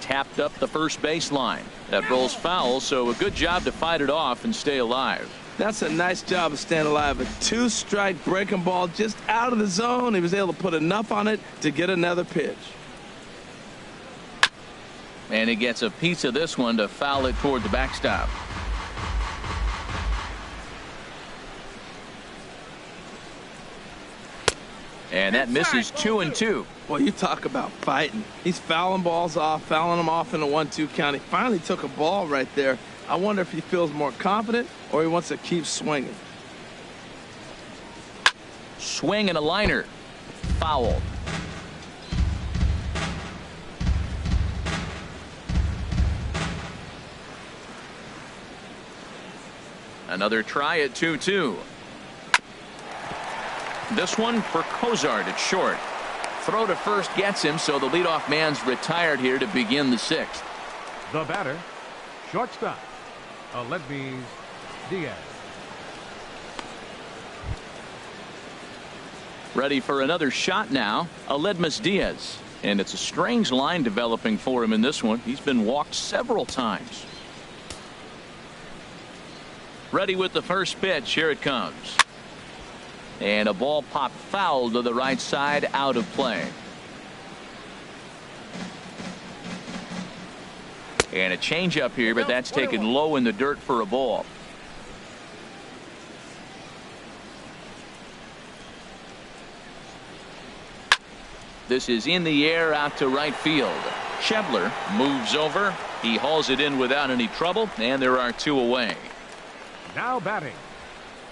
Speaker 1: Tapped up the first baseline. That rolls foul, so a good job to fight it off and stay alive.
Speaker 2: That's a nice job of staying alive. A 2-strike breaking ball just out of the zone. He was able to put enough on it to get another pitch.
Speaker 1: And he gets a piece of this one to foul it toward the backstop. And that misses 2-2.
Speaker 2: Boy, you talk about fighting. He's fouling balls off, fouling them off in a 1-2 count. He finally took a ball right there. I wonder if he feels more confident or he wants to keep swinging.
Speaker 1: Swing and a liner. Foul. Another try at 2-2. This one for Cozart at short. Throw to first gets him, so the leadoff man's retired here to begin the 6th.
Speaker 3: The batter, shortstop, Aledmys Diaz.
Speaker 1: Ready for another shot now, Aledmys Diaz. And it's a strange line developing for him in this one. He's been walked several times. Ready with the first pitch. Here it comes. And a ball popped foul to the right side, out of play. And a changeup here, but that's taken low in the dirt for a ball. This is in the air out to right field. Schebler moves over. He hauls it in without any trouble, and there are 2 away.
Speaker 3: Now batting,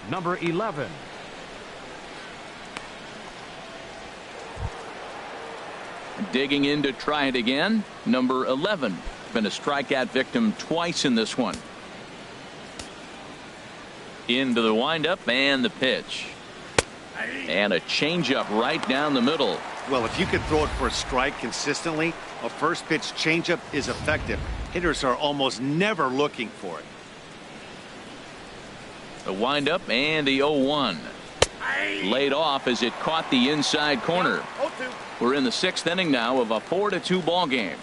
Speaker 3: number 11.
Speaker 1: Digging in to try it again, number 11. Been a strikeout victim twice in this one. Into the windup and the pitch. And a changeup right down the middle.
Speaker 4: Well, if you can throw it for a strike consistently, a first pitch changeup is effective. Hitters are almost never looking for it.
Speaker 1: The windup and the 0-1. Laid off as it caught the inside corner. We're in the 6th inning now of a 4-2 ball game.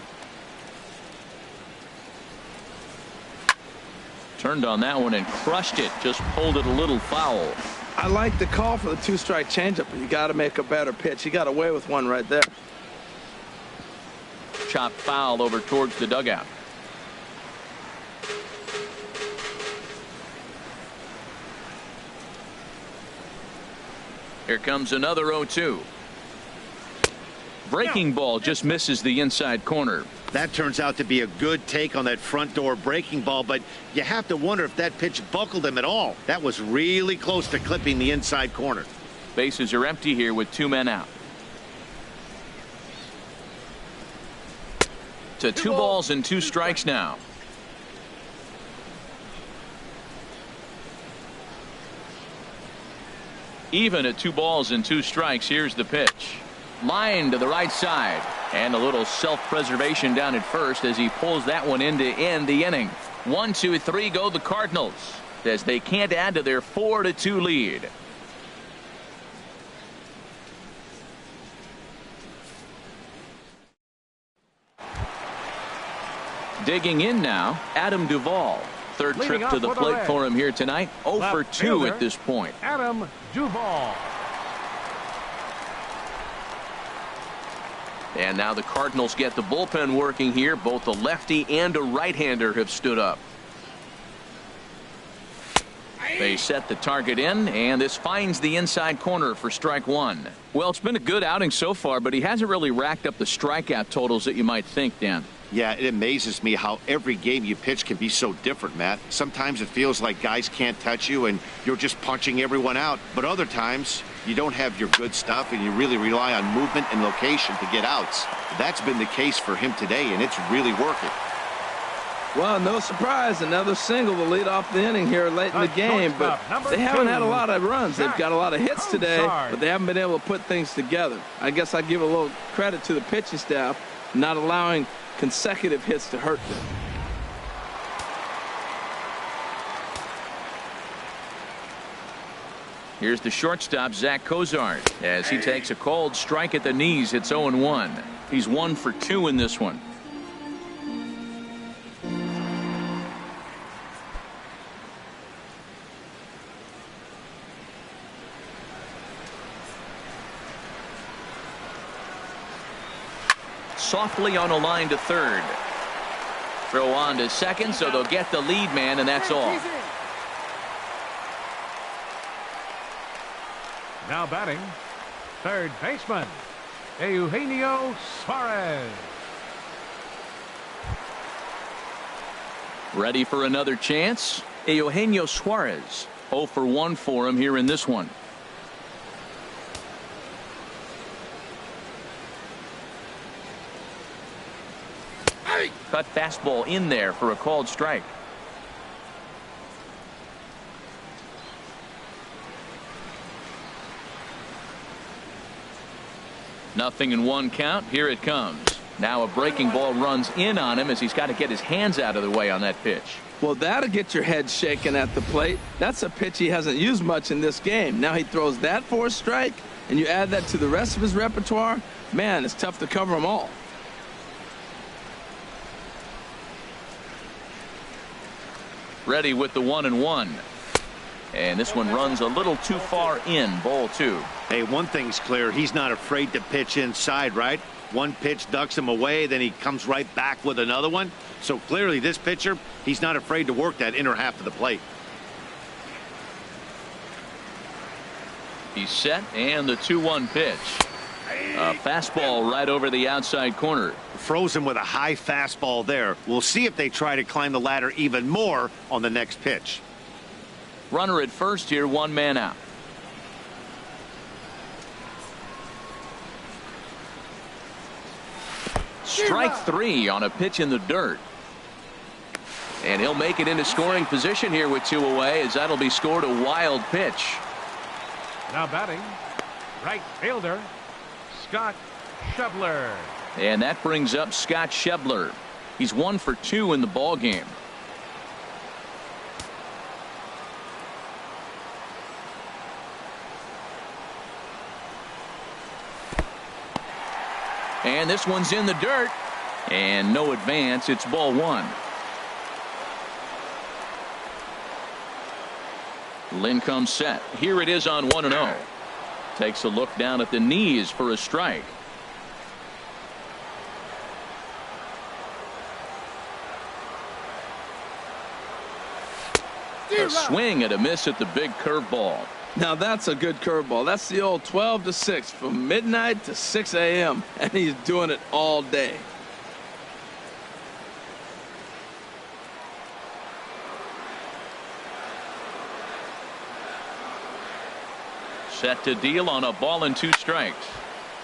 Speaker 1: Turned on that one and crushed it. Just pulled it a little foul.
Speaker 2: I like the call for the 2-strike changeup, but you got to make a better pitch. He got away with one right there.
Speaker 1: Chopped foul over towards the dugout. Here comes another 0-2. Breaking ball just misses the inside corner.
Speaker 4: That turns out to be a good take on that front door breaking ball, but you have to wonder if that pitch buckled him at all. That was really close to clipping the inside corner.
Speaker 1: Bases are empty here with 2 men out. To 2 balls and 2 strikes now. Even at 2 balls and 2 strikes. Here's the pitch. Line to the right side, and a little self-preservation down at first as he pulls that one in to end the inning. 1, 2, 3 go the Cardinals as they can't add to their 4-2 lead. Digging in now, Adam Duvall. Third
Speaker 3: Leading
Speaker 1: trip to the
Speaker 3: off for the
Speaker 1: plate
Speaker 3: Reds.
Speaker 1: for him here tonight. 0 for
Speaker 3: Left
Speaker 1: 2
Speaker 3: fielder,
Speaker 1: at this point.
Speaker 3: Adam Duvall.
Speaker 1: And now the Cardinals get the bullpen working here. Both a lefty and a right-hander have stood up. They set the target in, and this finds the inside corner for strike one. Well, it's been a good outing so far, but he hasn't really racked up the strikeout totals that you might think, Dan.
Speaker 4: Yeah, it amazes me how every game you pitch can be so different, Matt. Sometimes it feels like guys can't touch you and you're just punching everyone out. But other times, you don't have your good stuff and you really rely on movement and location to get outs. That's been the case for him today, and it's really working.
Speaker 2: Well, no surprise, another single to lead off the inning here late in the game, but they haven't had a lot of runs. They've got a lot of hits today, but they haven't been able to put things together. I guess I give a little credit to the pitching staff, not allowing consecutive hits to hurt them.
Speaker 1: Here's the shortstop, Zach Cozart, as he takes a cold strike at the knees. It's 0-1. He's 1 for 2 in this one. Softly on a line to third. Throw on to second, so they'll get the lead man, and that's all.
Speaker 3: Now batting, third baseman, Eugenio Suarez.
Speaker 1: Ready for another chance? Eugenio Suarez. 0 for 1 for him here in this one. Cut fastball in there for a called strike. Nothing in 1 count. Here it comes. Now a breaking ball runs in on him as he's got to get his hands out of the way on that pitch.
Speaker 2: Well, that'll get your head shaken at the plate. That's a pitch he hasn't used much in this game. Now he throws that for a strike, and you add that to the rest of his repertoire. Man, it's tough to cover them all.
Speaker 1: Ready with the 1-1. And this one runs a little too far in. Ball 2.
Speaker 4: Hey, one thing's clear. He's not afraid to pitch inside, right? One pitch ducks him away, then he comes right back with another one. So clearly this pitcher, he's not afraid to work that inner half of the plate.
Speaker 1: He's set, and the 2-1 pitch. A fastball right over the outside corner.
Speaker 4: Frozen with a high fastball there. We'll see if they try to climb the ladder even more on the next pitch.
Speaker 1: Runner at first here, 1 man out. Strike 3 on a pitch in the dirt. And he'll make it into scoring position here with 2 away, as that'll be scored a wild pitch.
Speaker 3: Now batting, right fielder, Scott Schebler.
Speaker 1: And that brings up Scott Schebler. He's 1 for 2 in the ball game. And this one's in the dirt. And no advance. It's ball 1. Lynn comes set. Here it is on 1-0. Takes a look down at the knees for a strike. A swing and a miss at the big curveball.
Speaker 2: Now that's a good curveball. That's the old 12 to 6 from midnight to 6 a.m. and he's doing it all day.
Speaker 1: Set to deal on a ball and 2 strikes.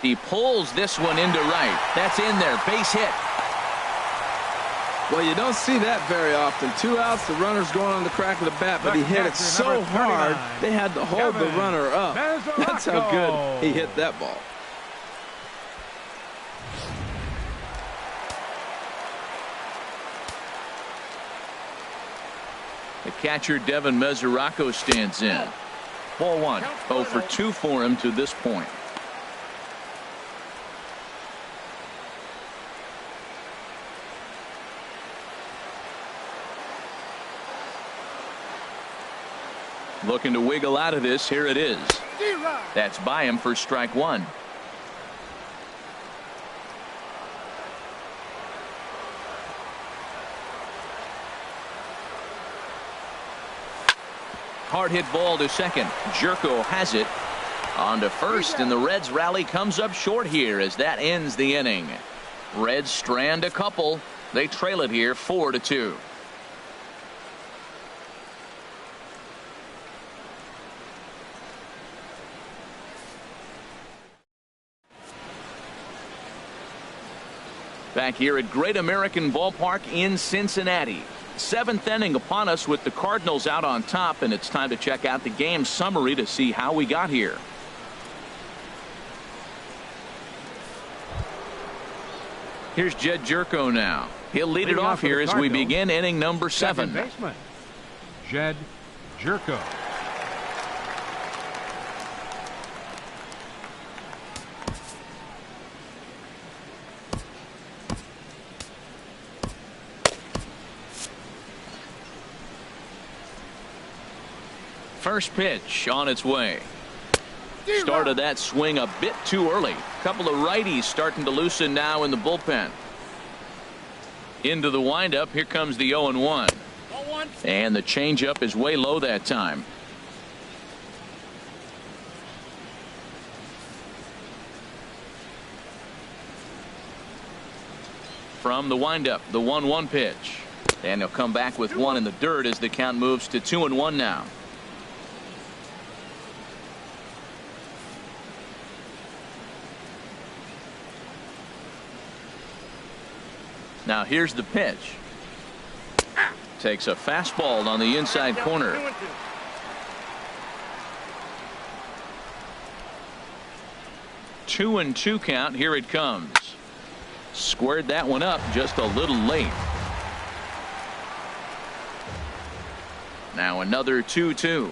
Speaker 1: He pulls this one into right. That's in there. Base hit.
Speaker 2: Well, you don't see that very often. 2 outs, the runner's going on the crack of the bat, but he hit it so hard they had to hold the runner up. That's how good he hit that ball.
Speaker 1: The catcher Devin Mesoraco stands in. Ball 1. 0 for 2 for him to this point. Looking to wiggle out of this. Here it is. That's by him for strike 1. Hard hit ball to second. Jerko has it. On to first, and the Reds rally comes up short here as that ends the inning. Reds strand a couple. They trail it here 4-2. Back here at Great American Ballpark in Cincinnati. 7th inning upon us with the Cardinals out on top, and it's time to check out the game summary to see how we got here. Here's Jed Jerko now. He'll lead it off here as we begin inning number 7.
Speaker 3: Second baseman, Jed Jerko.
Speaker 1: First pitch on its way. Started that swing a bit too early. Couple of righties starting to loosen now in the bullpen. Into the windup. Here comes the 0-1. And the changeup is way low that time. From the windup, the 1-1 pitch. And he'll come back with one in the dirt as the count moves to 2-1 now. Now here's the pitch. Takes a fastball on the inside corner. 2-2 count. Here it comes. Squared that one up just a little late. Now another 2-2.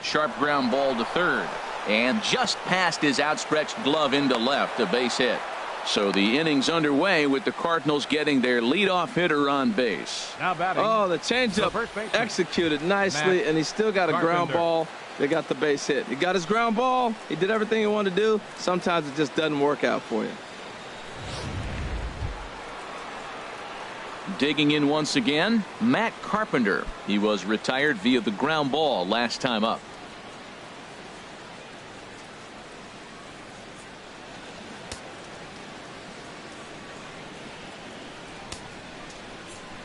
Speaker 1: Sharp ground ball to third. And just past his outstretched glove into left. A base hit. So the inning's underway with the Cardinals getting their leadoff hitter on base.
Speaker 3: Now batting.
Speaker 2: Oh, the changeup executed nicely, and he still got a ground ball. They got the base hit. He got his ground ball. He did everything he wanted to do. Sometimes it just doesn't work out for you.
Speaker 1: Digging in once again, Matt Carpenter. He was retired via the ground ball last time up.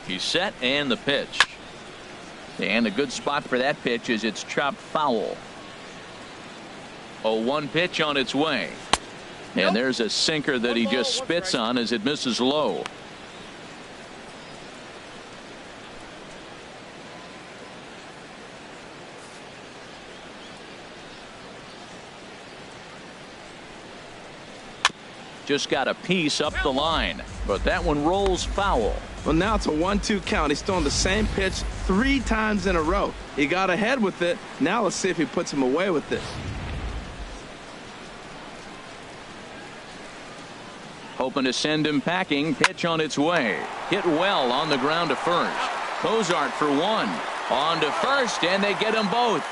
Speaker 1: He's set, and the pitch. And a good spot for that pitch is it's chopped foul. 0-1 pitch on its way. And there's a sinker that he just spits on as it misses low. Just got a piece up the line, but that one rolls foul.
Speaker 2: Well, now it's a 1-2 count. He's throwing the same pitch 3 times in a row. He got ahead with it. Now let's see if he puts him away with it.
Speaker 1: Hoping to send him packing. Pitch on its way. Hit well on the ground to first. Cozart for one. On to first, and they get them both.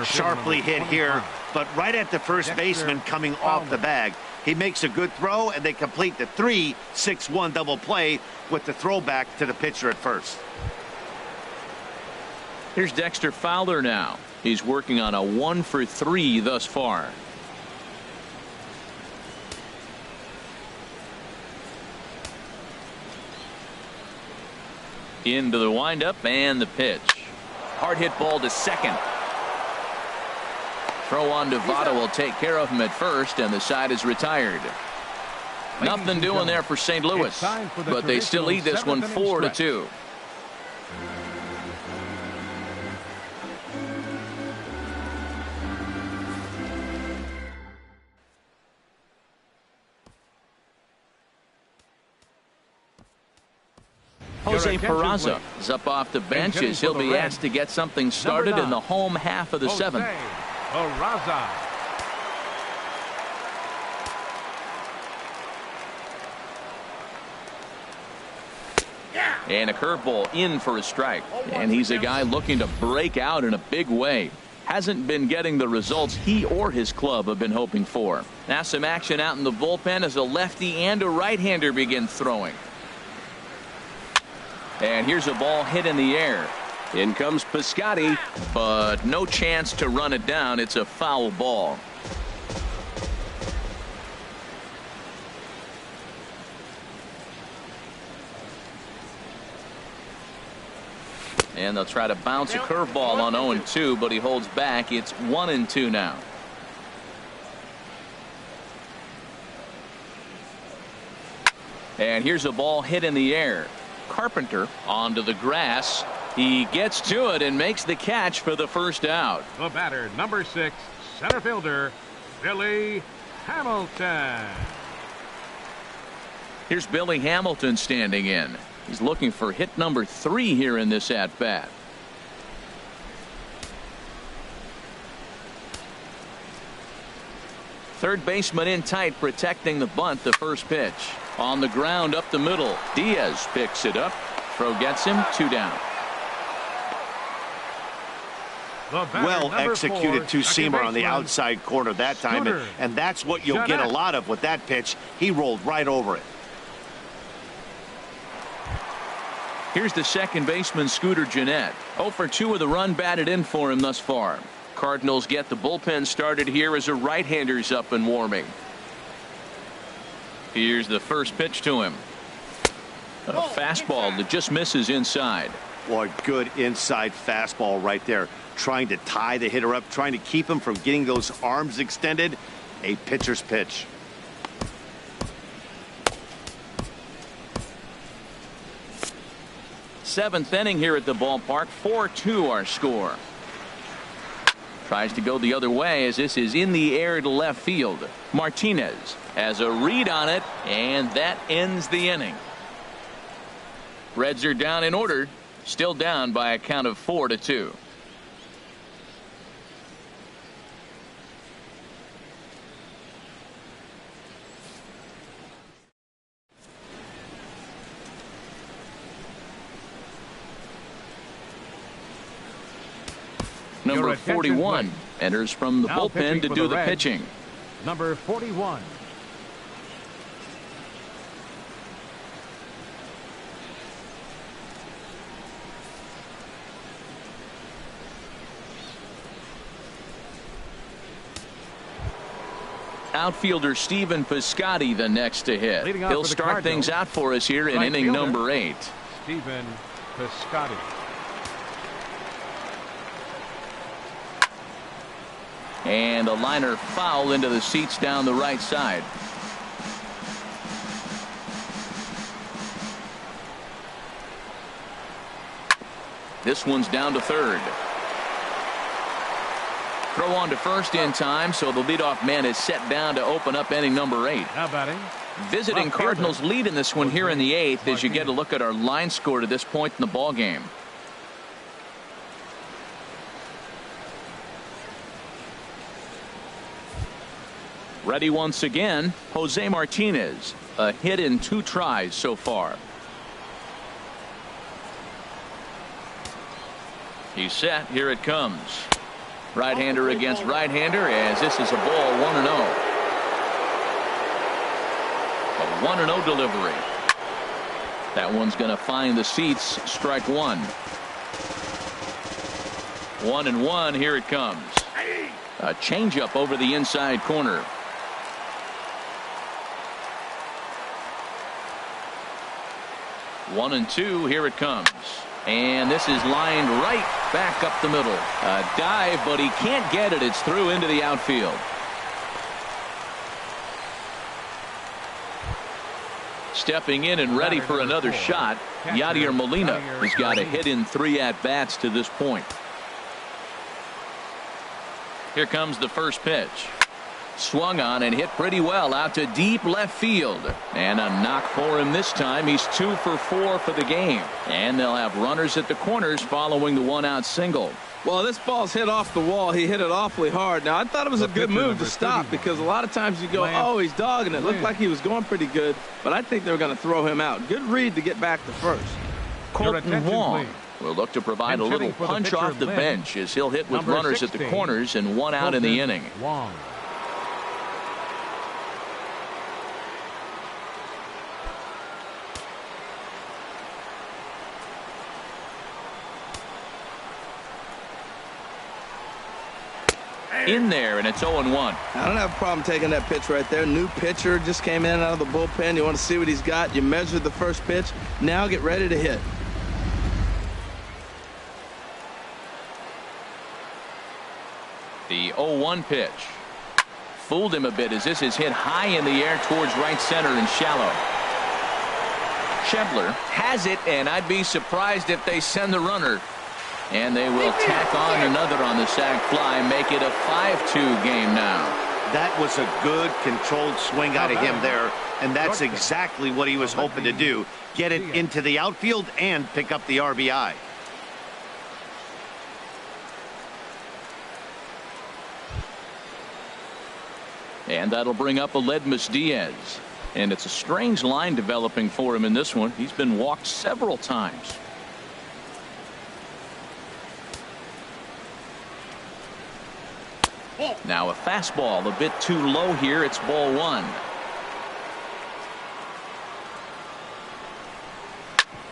Speaker 4: Sharply hit here, but right at the first baseman coming off the bag. He makes a good throw, and they complete the 3-6-1 double play with the throwback to the pitcher at first.
Speaker 1: Here's Dexter Fowler now. He's working on a 1-for-3 thus far. Into the windup and the pitch. Hard hit ball to second. Throw on to Votto will take care of him at first, and the side is retired. Nothing doing there for St. Louis, but they still lead this one 4-2. Jose Peraza is up off the bench as he'll be asked to get something started in the home half of the 7th.
Speaker 3: Peraza.
Speaker 1: And a curveball in for a strike. And he's a guy looking to break out in a big way. Hasn't been getting the results he or his club have been hoping for. Now some action out in the bullpen as a lefty and a right-hander begin throwing. And here's a ball hit in the air.
Speaker 5: In comes Piscotty.
Speaker 1: But no chance to run it down. It's a foul ball. And they'll try to bounce a curveball on 0-2, but he holds back. It's 1-2 now. And here's a ball hit in the air. Carpenter onto the grass. He gets to it and makes the catch for the first out.
Speaker 3: The batter, number 6, center fielder, Billy Hamilton.
Speaker 1: Here's Billy Hamilton standing in. He's looking for hit number 3 here in this at-bat. Third baseman in tight, protecting the bunt. The first pitch on the ground up the middle. Diaz picks it up. Throw gets him. 2 down.
Speaker 4: Well executed two-seamer on the outside corner that time, and that's what you'll get a lot of with that pitch. He rolled right over it.
Speaker 1: Here's the second baseman, Scooter Gennett. 0 for 2 with a run batted in for him thus far. Cardinals get the bullpen started here as a right-hander's up and warming. Here's the first pitch to him. A fastball that just misses inside.
Speaker 4: Boy, good inside fastball right there. Trying to tie the hitter up, trying to keep him from getting those arms extended. A pitcher's pitch.
Speaker 1: Seventh inning here at the ballpark. 4-2 our score. Tries to go the other way as this is in the air to left field. Martinez has a read on it, and that ends the inning. Reds are down in order. Still down by a count of 4-2. Number 41 enters from the bullpen to do the pitching.
Speaker 3: Number 41.
Speaker 1: Outfielder Stephen Piscotty the next to hit. He'll start things out for us here in inning number 8.
Speaker 3: Stephen Piscotty.
Speaker 1: And a liner foul into the seats down the right side. This one's down to third. Throw on to first in time, so the leadoff man is set down to open up inning number 8.
Speaker 3: Now batting.
Speaker 1: Visiting Cardinals lead in this one here in the 8th as you get a look at our line score to this point in the ball game. Ready once again, Jose Martinez. A hit in 2 tries so far. He's set. Here it comes. Right-hander against right-hander as this is a ball 1-0. A 1-0 delivery. That one's going to find the seats. Strike 1. 1-1. Here it comes. A changeup over the inside corner. 1-2. Here it comes. And this is lined right back up the middle. A dive, but he can't get it. It's through into the outfield. Stepping in and ready for another shot, Yadier Molina has got a hit in 3 at-bats to this point. Here comes the first pitch. Swung on and hit pretty well out to deep left field. And a knock for him this time. He's 2 for 4 for the game. And they'll have runners at the corners following the 1-out single.
Speaker 2: Well, this ball's hit off the wall. He hit it awfully hard. Now, I thought it was a good move to stop because a lot of times you go, oh, he's dogging it. Looked like he was going pretty good, but I think they were going to throw him out. Good read to get back to first.
Speaker 1: Colton Wong will look to provide a little punch off the bench as he'll hit with runners at the corners and 1 out in the inning.
Speaker 3: Wong.
Speaker 1: in there, and it's 0-1.
Speaker 2: I don't have a problem taking that pitch right there. New pitcher just came in out of the bullpen. You want to see what he's got. You measure the first pitch. Now get ready to hit.
Speaker 1: The 0-1 pitch. Fooled him a bit as this is hit high in the air towards right center and shallow. Schebler has it, and I'd be surprised if they send the runner. And they will tack on another on the sac fly, make it a 5-2 game now.
Speaker 4: That was a good controlled swing out of him there, and that's exactly what he was hoping to do. Get it into the outfield and pick up the RBI.
Speaker 1: And that'll bring up Aledmus Diaz. And it's a strange line developing for him in this one. He's been walked several times. Now a fastball a bit too low here. It's ball one.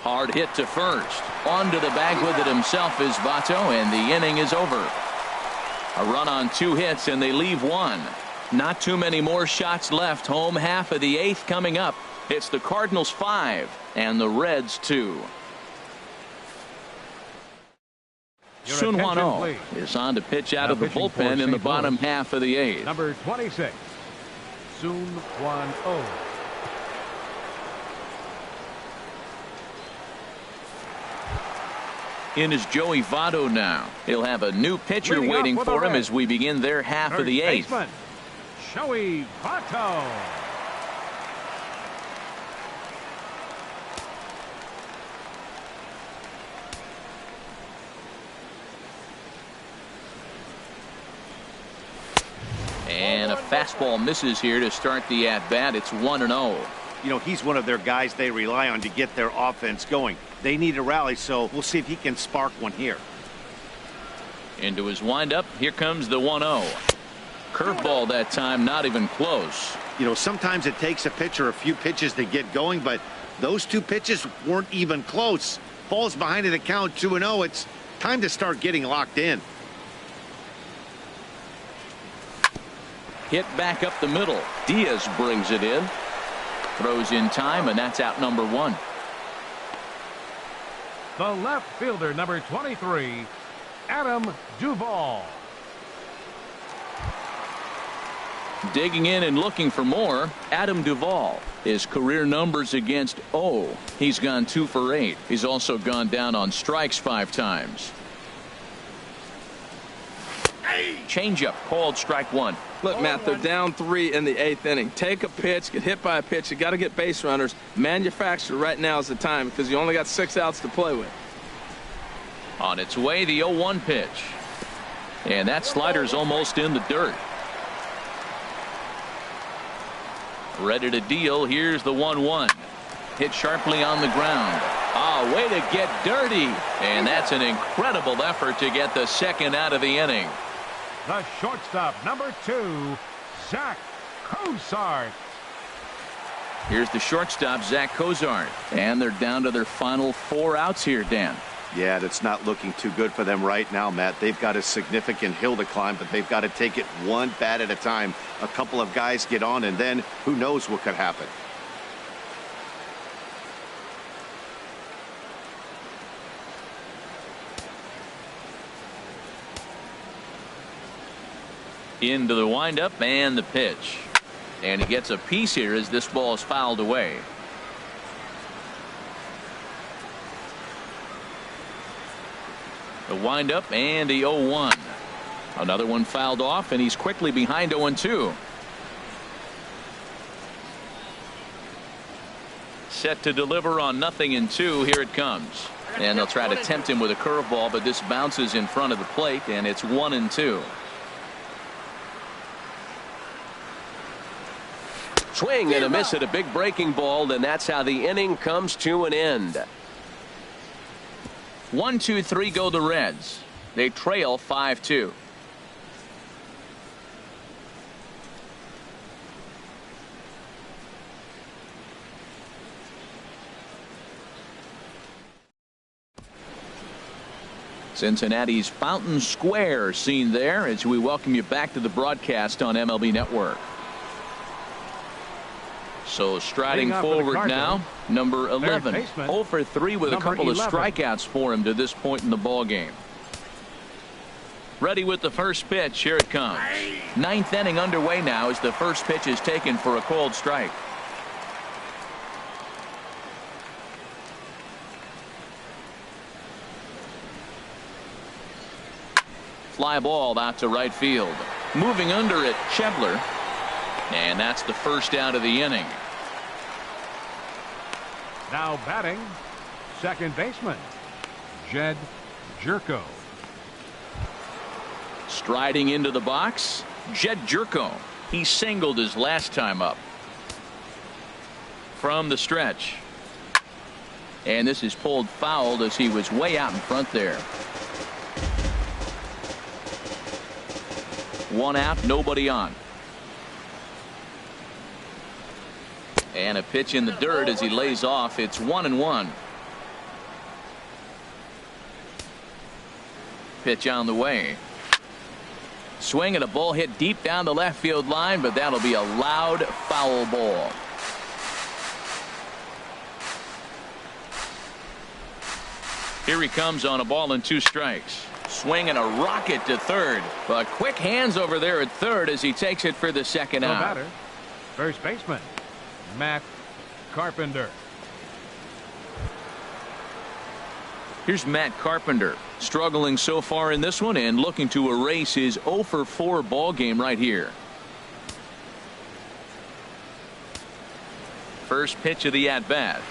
Speaker 1: Hard hit to first. Onto the bag with it himself is Votto, and the inning is over. A run on 2 hits, and they leave 1. Not too many more shots left. Home half of the 8th coming up. It's the Cardinals 5 and the Reds 2. Sun Hwan Oh is on to pitch out of the bullpen in the bottom half of the 8th.
Speaker 3: Number 26, Sun Hwan Oh.
Speaker 1: In is Joey Votto now. He'll have a new pitcher waiting for him as we begin their half of the 8th.
Speaker 3: Joey Votto.
Speaker 1: And a fastball misses here to start the at-bat. It's 1-0.
Speaker 4: You know, he's one of their guys they rely on to get their offense going. They need a rally, so we'll see if he can spark one here.
Speaker 1: Into his windup. Here comes the 1-0. Curveball that time, not even close.
Speaker 4: You know, sometimes it takes a pitcher a few pitches to get going, but those 2 pitches weren't even close. Falls behind at a count 2-0. It's time to start getting locked in.
Speaker 1: Hit back up the middle. Diaz brings it in. Throws in time, and that's out number 1.
Speaker 3: The left fielder, number 23, Adam Duvall.
Speaker 1: Digging in and looking for more, Adam Duvall. His career numbers against O. He's gone 2 for 8. He's also gone down on strikes 5 times. Changeup called strike 1.
Speaker 2: Look, Matt, they're down 3 in the 8th inning. Take a pitch, get hit by a pitch. You got to get base runners. Manufacture right now is the time because you only got 6 outs to play with.
Speaker 1: On its way, the 0-1 pitch. And that slider's almost in the dirt. Ready to deal. Here's the 1-1. Hit sharply on the ground. Ah, way to get dirty. And that's an incredible effort to get the second out of the inning.
Speaker 3: The shortstop, number 2, Zach Cozart.
Speaker 1: Here's the shortstop, Zach Cozart. And they're down to their final 4 outs here, Dan.
Speaker 4: Yeah, that's not looking too good for them right now, Matt. They've got a significant hill to climb, but they've got to take it one bat at a time. A couple of guys get on, and then who knows what could happen.
Speaker 1: Into the windup and the pitch. And he gets a piece here as this ball is fouled away. The windup and the 0-1. Another one fouled off, and he's quickly behind 0-2. Set to deliver on 0-2. Here it comes. And they'll try to tempt him with a curveball, but this bounces in front of the plate, and it's 1-2.
Speaker 5: Swing and a miss at a big breaking ball, and that's how the inning comes to an end.
Speaker 1: 1-2-3 go the Reds. They trail 5-2. Cincinnati's Fountain Square scene there as we welcome you back to the broadcast on MLB Network. So striding forward now, number 11. 0 for 3 with a couple of strikeouts for him to this point in the ball game. Ready with the first pitch. Here it comes. Ninth inning underway now as the first pitch is taken for a called strike. Fly ball out to right field. Moving under it, Chebler. And that's the first out of the inning.
Speaker 3: Now batting, second baseman, Jed Jerko.
Speaker 1: Striding into the box, Jed Jerko. He singled his last time up. From the stretch. And this is pulled foul as he was way out in front there. One out, nobody on. And a pitch in the dirt as he lays off. It's 1-1. Pitch on the way. Swing and a ball hit deep down the left field line, but that'll be a loud foul ball. Here he comes on a ball and 2 strikes. Swing and a rocket to third. But quick hands over there at third as he takes it for the second out.
Speaker 3: Batter, first baseman, Matt Carpenter.
Speaker 1: Here's Matt Carpenter, struggling so far in this one and looking to erase his 0 for 4 ball game right here. First pitch of the at bat.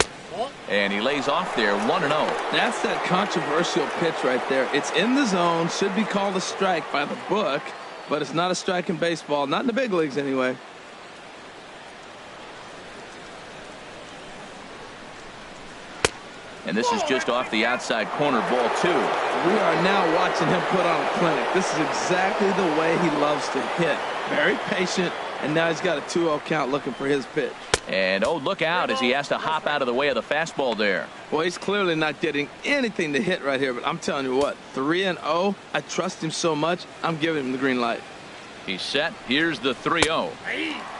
Speaker 1: And he lays off there, 1-0.
Speaker 2: That's that controversial pitch right there. It's in the zone, should be called a strike by the book, but it's not a strike in baseball, not in the big leagues anyway.
Speaker 1: And this is just off the outside corner, ball 2.
Speaker 2: We are now watching him put on a clinic. This is exactly the way he loves to hit. Very patient, and now he's got a 2-0 count looking for his pitch.
Speaker 1: And oh, look out as he has to hop out of the way of the fastball there.
Speaker 2: Well, he's clearly not getting anything to hit right here, but I'm telling you what, 3-0, I trust him so much, I'm giving him the green light.
Speaker 1: He's set. Here's the 3-0.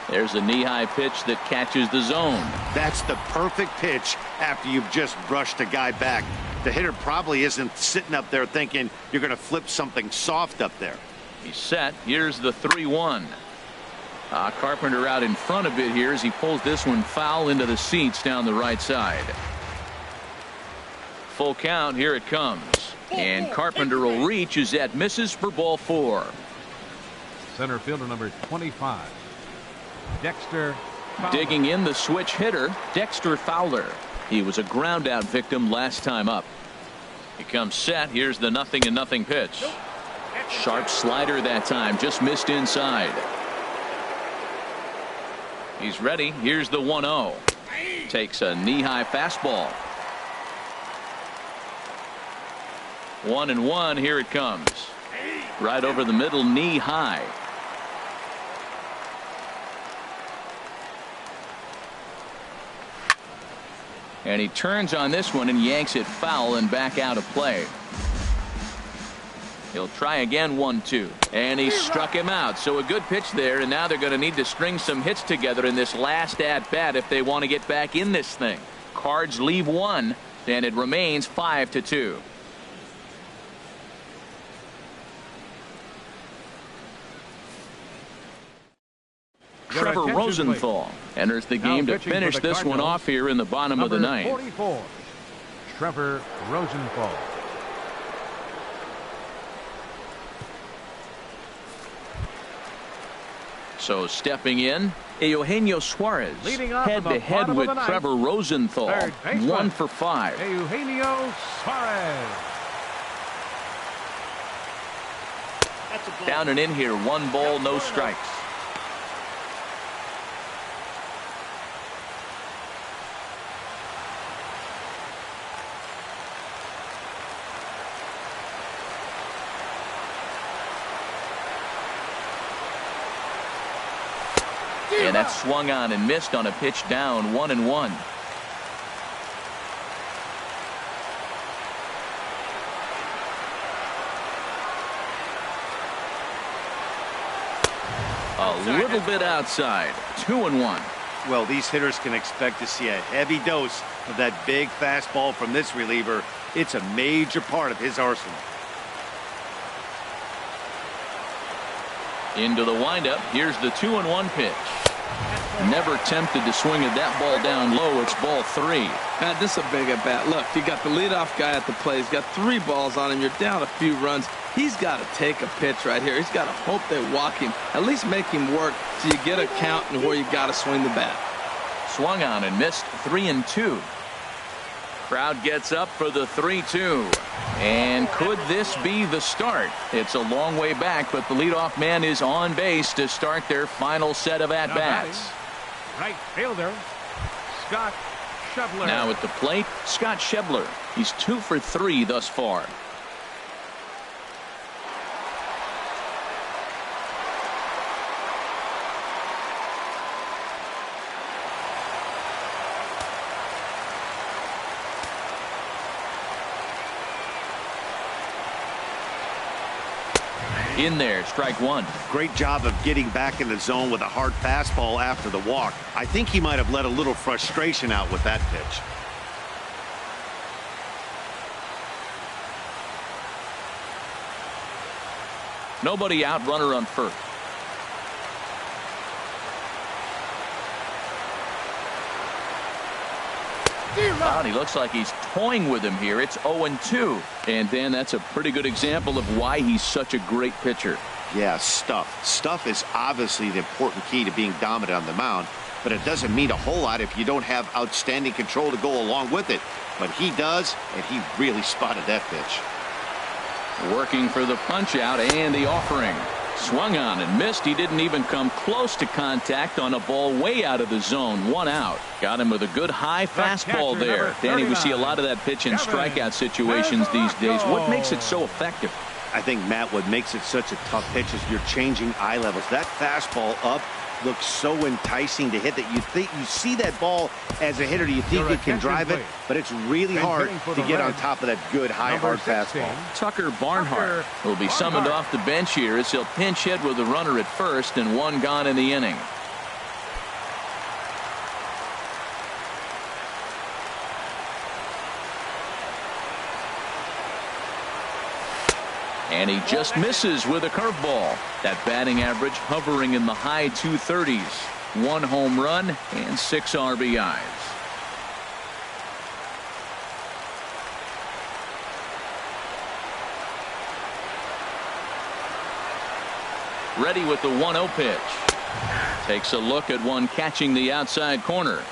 Speaker 1: There's a knee-high pitch that catches the zone.
Speaker 4: That's the perfect pitch after you've just brushed a guy back. The hitter probably isn't sitting up there thinking you're going to flip something soft up there.
Speaker 1: He's set. Here's the 3-1. Carpenter out in front a bit here as he pulls this one foul into the seats down the right side. Full count. Here it comes. And Carpenter will reach as that misses for ball 4.
Speaker 3: Center fielder number 25, Dexter Fowler.
Speaker 1: Digging in the switch hitter, Dexter Fowler. He was a ground out victim last time up. He comes set. Here's the 0-0 pitch. Sharp slider that time, just missed inside. He's ready. Here's the 1-0. Takes a knee-high fastball. 1-1. Here it comes. Right over the middle, knee high. And he turns on this one and yanks it foul and back out of play. He'll try again, 1-2. And he struck him out. So a good pitch there, and now they're going to need to string some hits together in this last at bat if they want to get back in this thing. Cards leave 1, and it remains 5-2. Trevor Rosenthal enters the game to finish this one off here in the bottom of the ninth.
Speaker 3: 44, Trevor Rosenthal.
Speaker 1: So stepping in, Eugenio Suarez head to head with Trevor Rosenthal. 1 for 5.
Speaker 3: Eugenio Suarez.
Speaker 1: Down and in here, 1 ball, no strikes. And that swung on and missed on a pitch down, 1-1. A little bit outside. 2-1.
Speaker 4: Well, these hitters can expect to see a heavy dose of that big fastball from this reliever. It's a major part of his arsenal.
Speaker 1: Into the windup. Here's the 2-1 pitch. Never tempted to swing at that ball down low. It's ball 3.
Speaker 2: Matt, this is a big at bat. Look, you got the leadoff guy at the plate. He's got 3 balls on him. You're down a few runs. He's got to take a pitch right here. He's got to hope they walk him. At least make him work so you get a count and where you got to swing the bat.
Speaker 1: Swung on and missed. 3-2. Crowd gets up for the 3-2. And could this be the start? It's a long way back, but the leadoff man is on base to start their final set of at-bats.
Speaker 3: Right fielder, Scott Schebler.
Speaker 1: Now at the plate, Scott Schebler. He's 2 for 3 thus far. In there, strike 1.
Speaker 4: Great job of getting back in the zone with a hard fastball after the walk. I think he might have let a little frustration out with that pitch.
Speaker 1: Nobody out, runner on first. Wow, he looks like he's toying with him here. It's 0-2. And Dan, that's a pretty good example of why he's such a great pitcher.
Speaker 4: Yeah, stuff. Stuff is obviously the important key to being dominant on the mound, but it doesn't mean a whole lot if you don't have outstanding control to go along with it. But he does, and he really spotted that pitch.
Speaker 1: Working for the punch out and the offering. Swung on and missed. He didn't even come close to contact on a ball way out of the zone. 1 out. Got him with a good high fastball there. Danny, we see a lot of that pitch in strikeout situations these days. What makes it so effective?
Speaker 4: I think, Matt, what makes it such a tough pitch is you're changing eye levels. That fastball up looks so enticing to hit that you see that ball as a hitter. You think you can drive it, but it's really hard to get on top of that good high hard fastball.
Speaker 1: Tucker Barnhart will be summoned off the bench here as he'll pinch hit with a runner at first and 1 gone in the inning. And he just misses with a curveball. That batting average hovering in the high 230s. 1 home run and 6 RBIs. Ready with the 1-0 pitch. Takes a look at one catching the outside corner.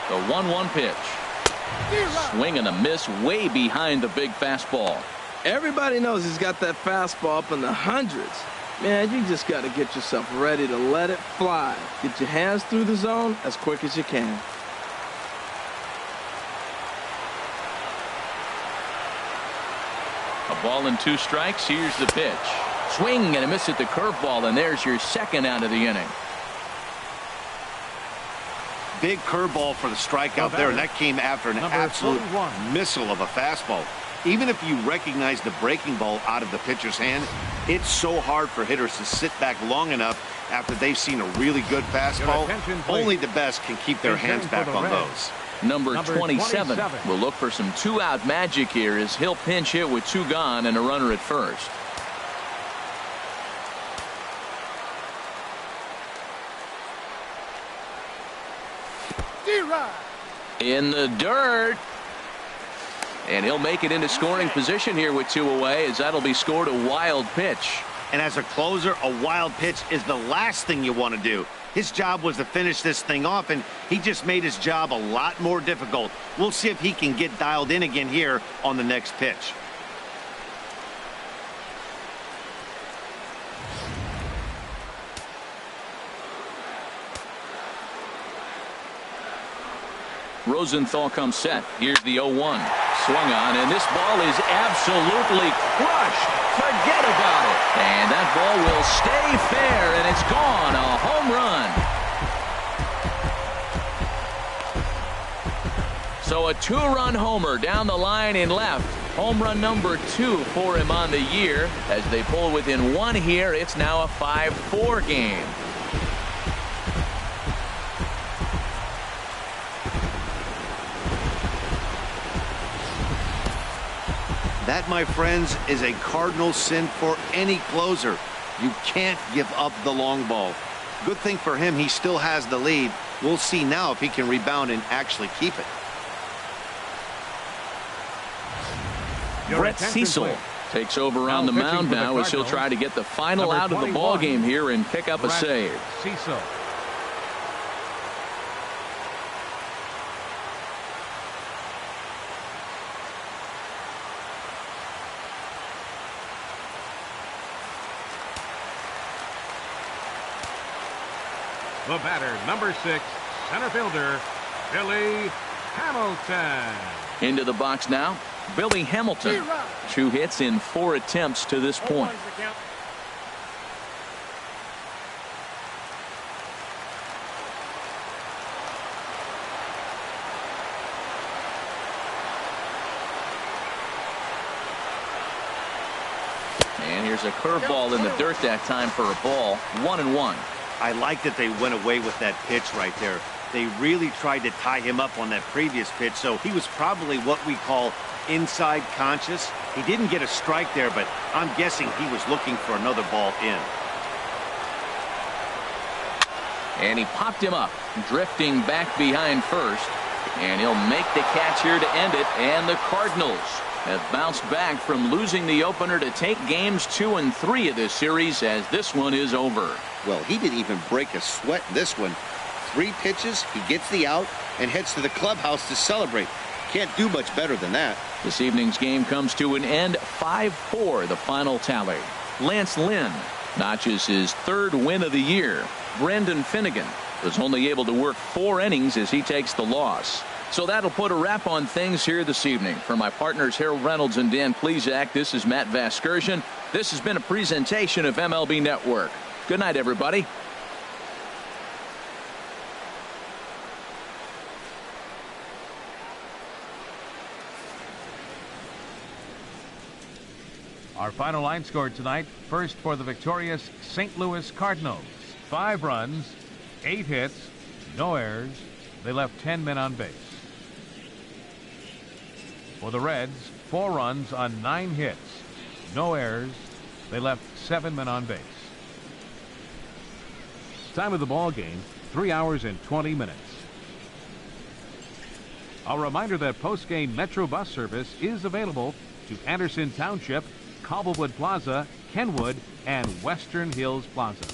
Speaker 1: The 1-1 pitch. Swing and a miss way behind the big fastball.
Speaker 2: Everybody knows he's got that fastball up in the hundreds. Man, you just got to get yourself ready to let it fly. Get your hands through the zone as quick as you can.
Speaker 1: A ball and 2 strikes. Here's the pitch. Swing and a miss at the curveball, and there's your 2nd out of the inning.
Speaker 4: Big curveball for the strikeout there, and that came after an absolute missile of a fastball. Even if you recognize the breaking ball out of the pitcher's hand, it's so hard for hitters to sit back long enough after they've seen a really good fastball. Only the best can keep their hands back on those.
Speaker 1: Number 27 will look for some 2-out magic here as he'll pinch hit with 2 gone and a runner at first. In the dirt. And he'll make it into scoring position here with 2 away, as that'll be scored a wild pitch.
Speaker 4: And as a closer, a wild pitch is the last thing you want to do. His job was to finish this thing off, and he just made his job a lot more difficult. We'll see if he can get dialed in again here on the next pitch.
Speaker 1: Rosenthal comes set. Here's the 0-1. Swung on, and this ball is absolutely crushed. Forget about it. And that ball will stay fair, and it's gone. A home run. So a 2-run homer down the line and left. Home run number 2 for him on the year. As they pull within 1 here, it's now a 5-4 game.
Speaker 4: That, my friends, is a cardinal sin for any closer. You can't give up the long ball. Good thing for him, he still has the lead. We'll see now if he can rebound and actually keep it.
Speaker 1: Brett Cecil takes over on the mound now as he'll try to get the final out of the ball game here and pick up a save.
Speaker 3: Cecil. The batter, number 6, center fielder, Billy Hamilton.
Speaker 1: Into the box now, Billy Hamilton. 2 hits in 4 attempts to this point. And here's a curveball in the dirt that time for a ball. 1-1.
Speaker 4: I like that they went away with that pitch right there. They really tried to tie him up on that previous pitch, so he was probably what we call inside conscious. He didn't get a strike there, but I'm guessing he was looking for another ball in.
Speaker 1: And he popped him up, drifting back behind first. And he'll make the catch here to end it. And the Cardinals have bounced back from losing the opener to take games 2 and 3 of this series, as this one is over.
Speaker 4: Well, he didn't even break a sweat in this one. 3 pitches, he gets the out and heads to the clubhouse to celebrate. Can't do much better than that.
Speaker 1: This evening's game comes to an end. 5-4 the final tally. Lance Lynn notches his 3rd win of the year. Brendan Finnegan was only able to work 4 innings as he takes the loss. So that'll put a wrap on things here this evening. For my partners Harold Reynolds and Dan Plesac, this is Matt Vasgersian. This has been a presentation of MLB Network. Good night, everybody.
Speaker 3: Our final line score tonight. First for the victorious St. Louis Cardinals. 5 runs, 8 hits, no errors. They left 10 men on base. For the Reds, 4 runs on 9 hits, no errors. They left 7 men on base. Time of the ball game, 3 hours and 20 minutes. A reminder that post-game Metro bus service is available to Anderson Township, Cobblewood Plaza, Kenwood, and Western Hills Plaza.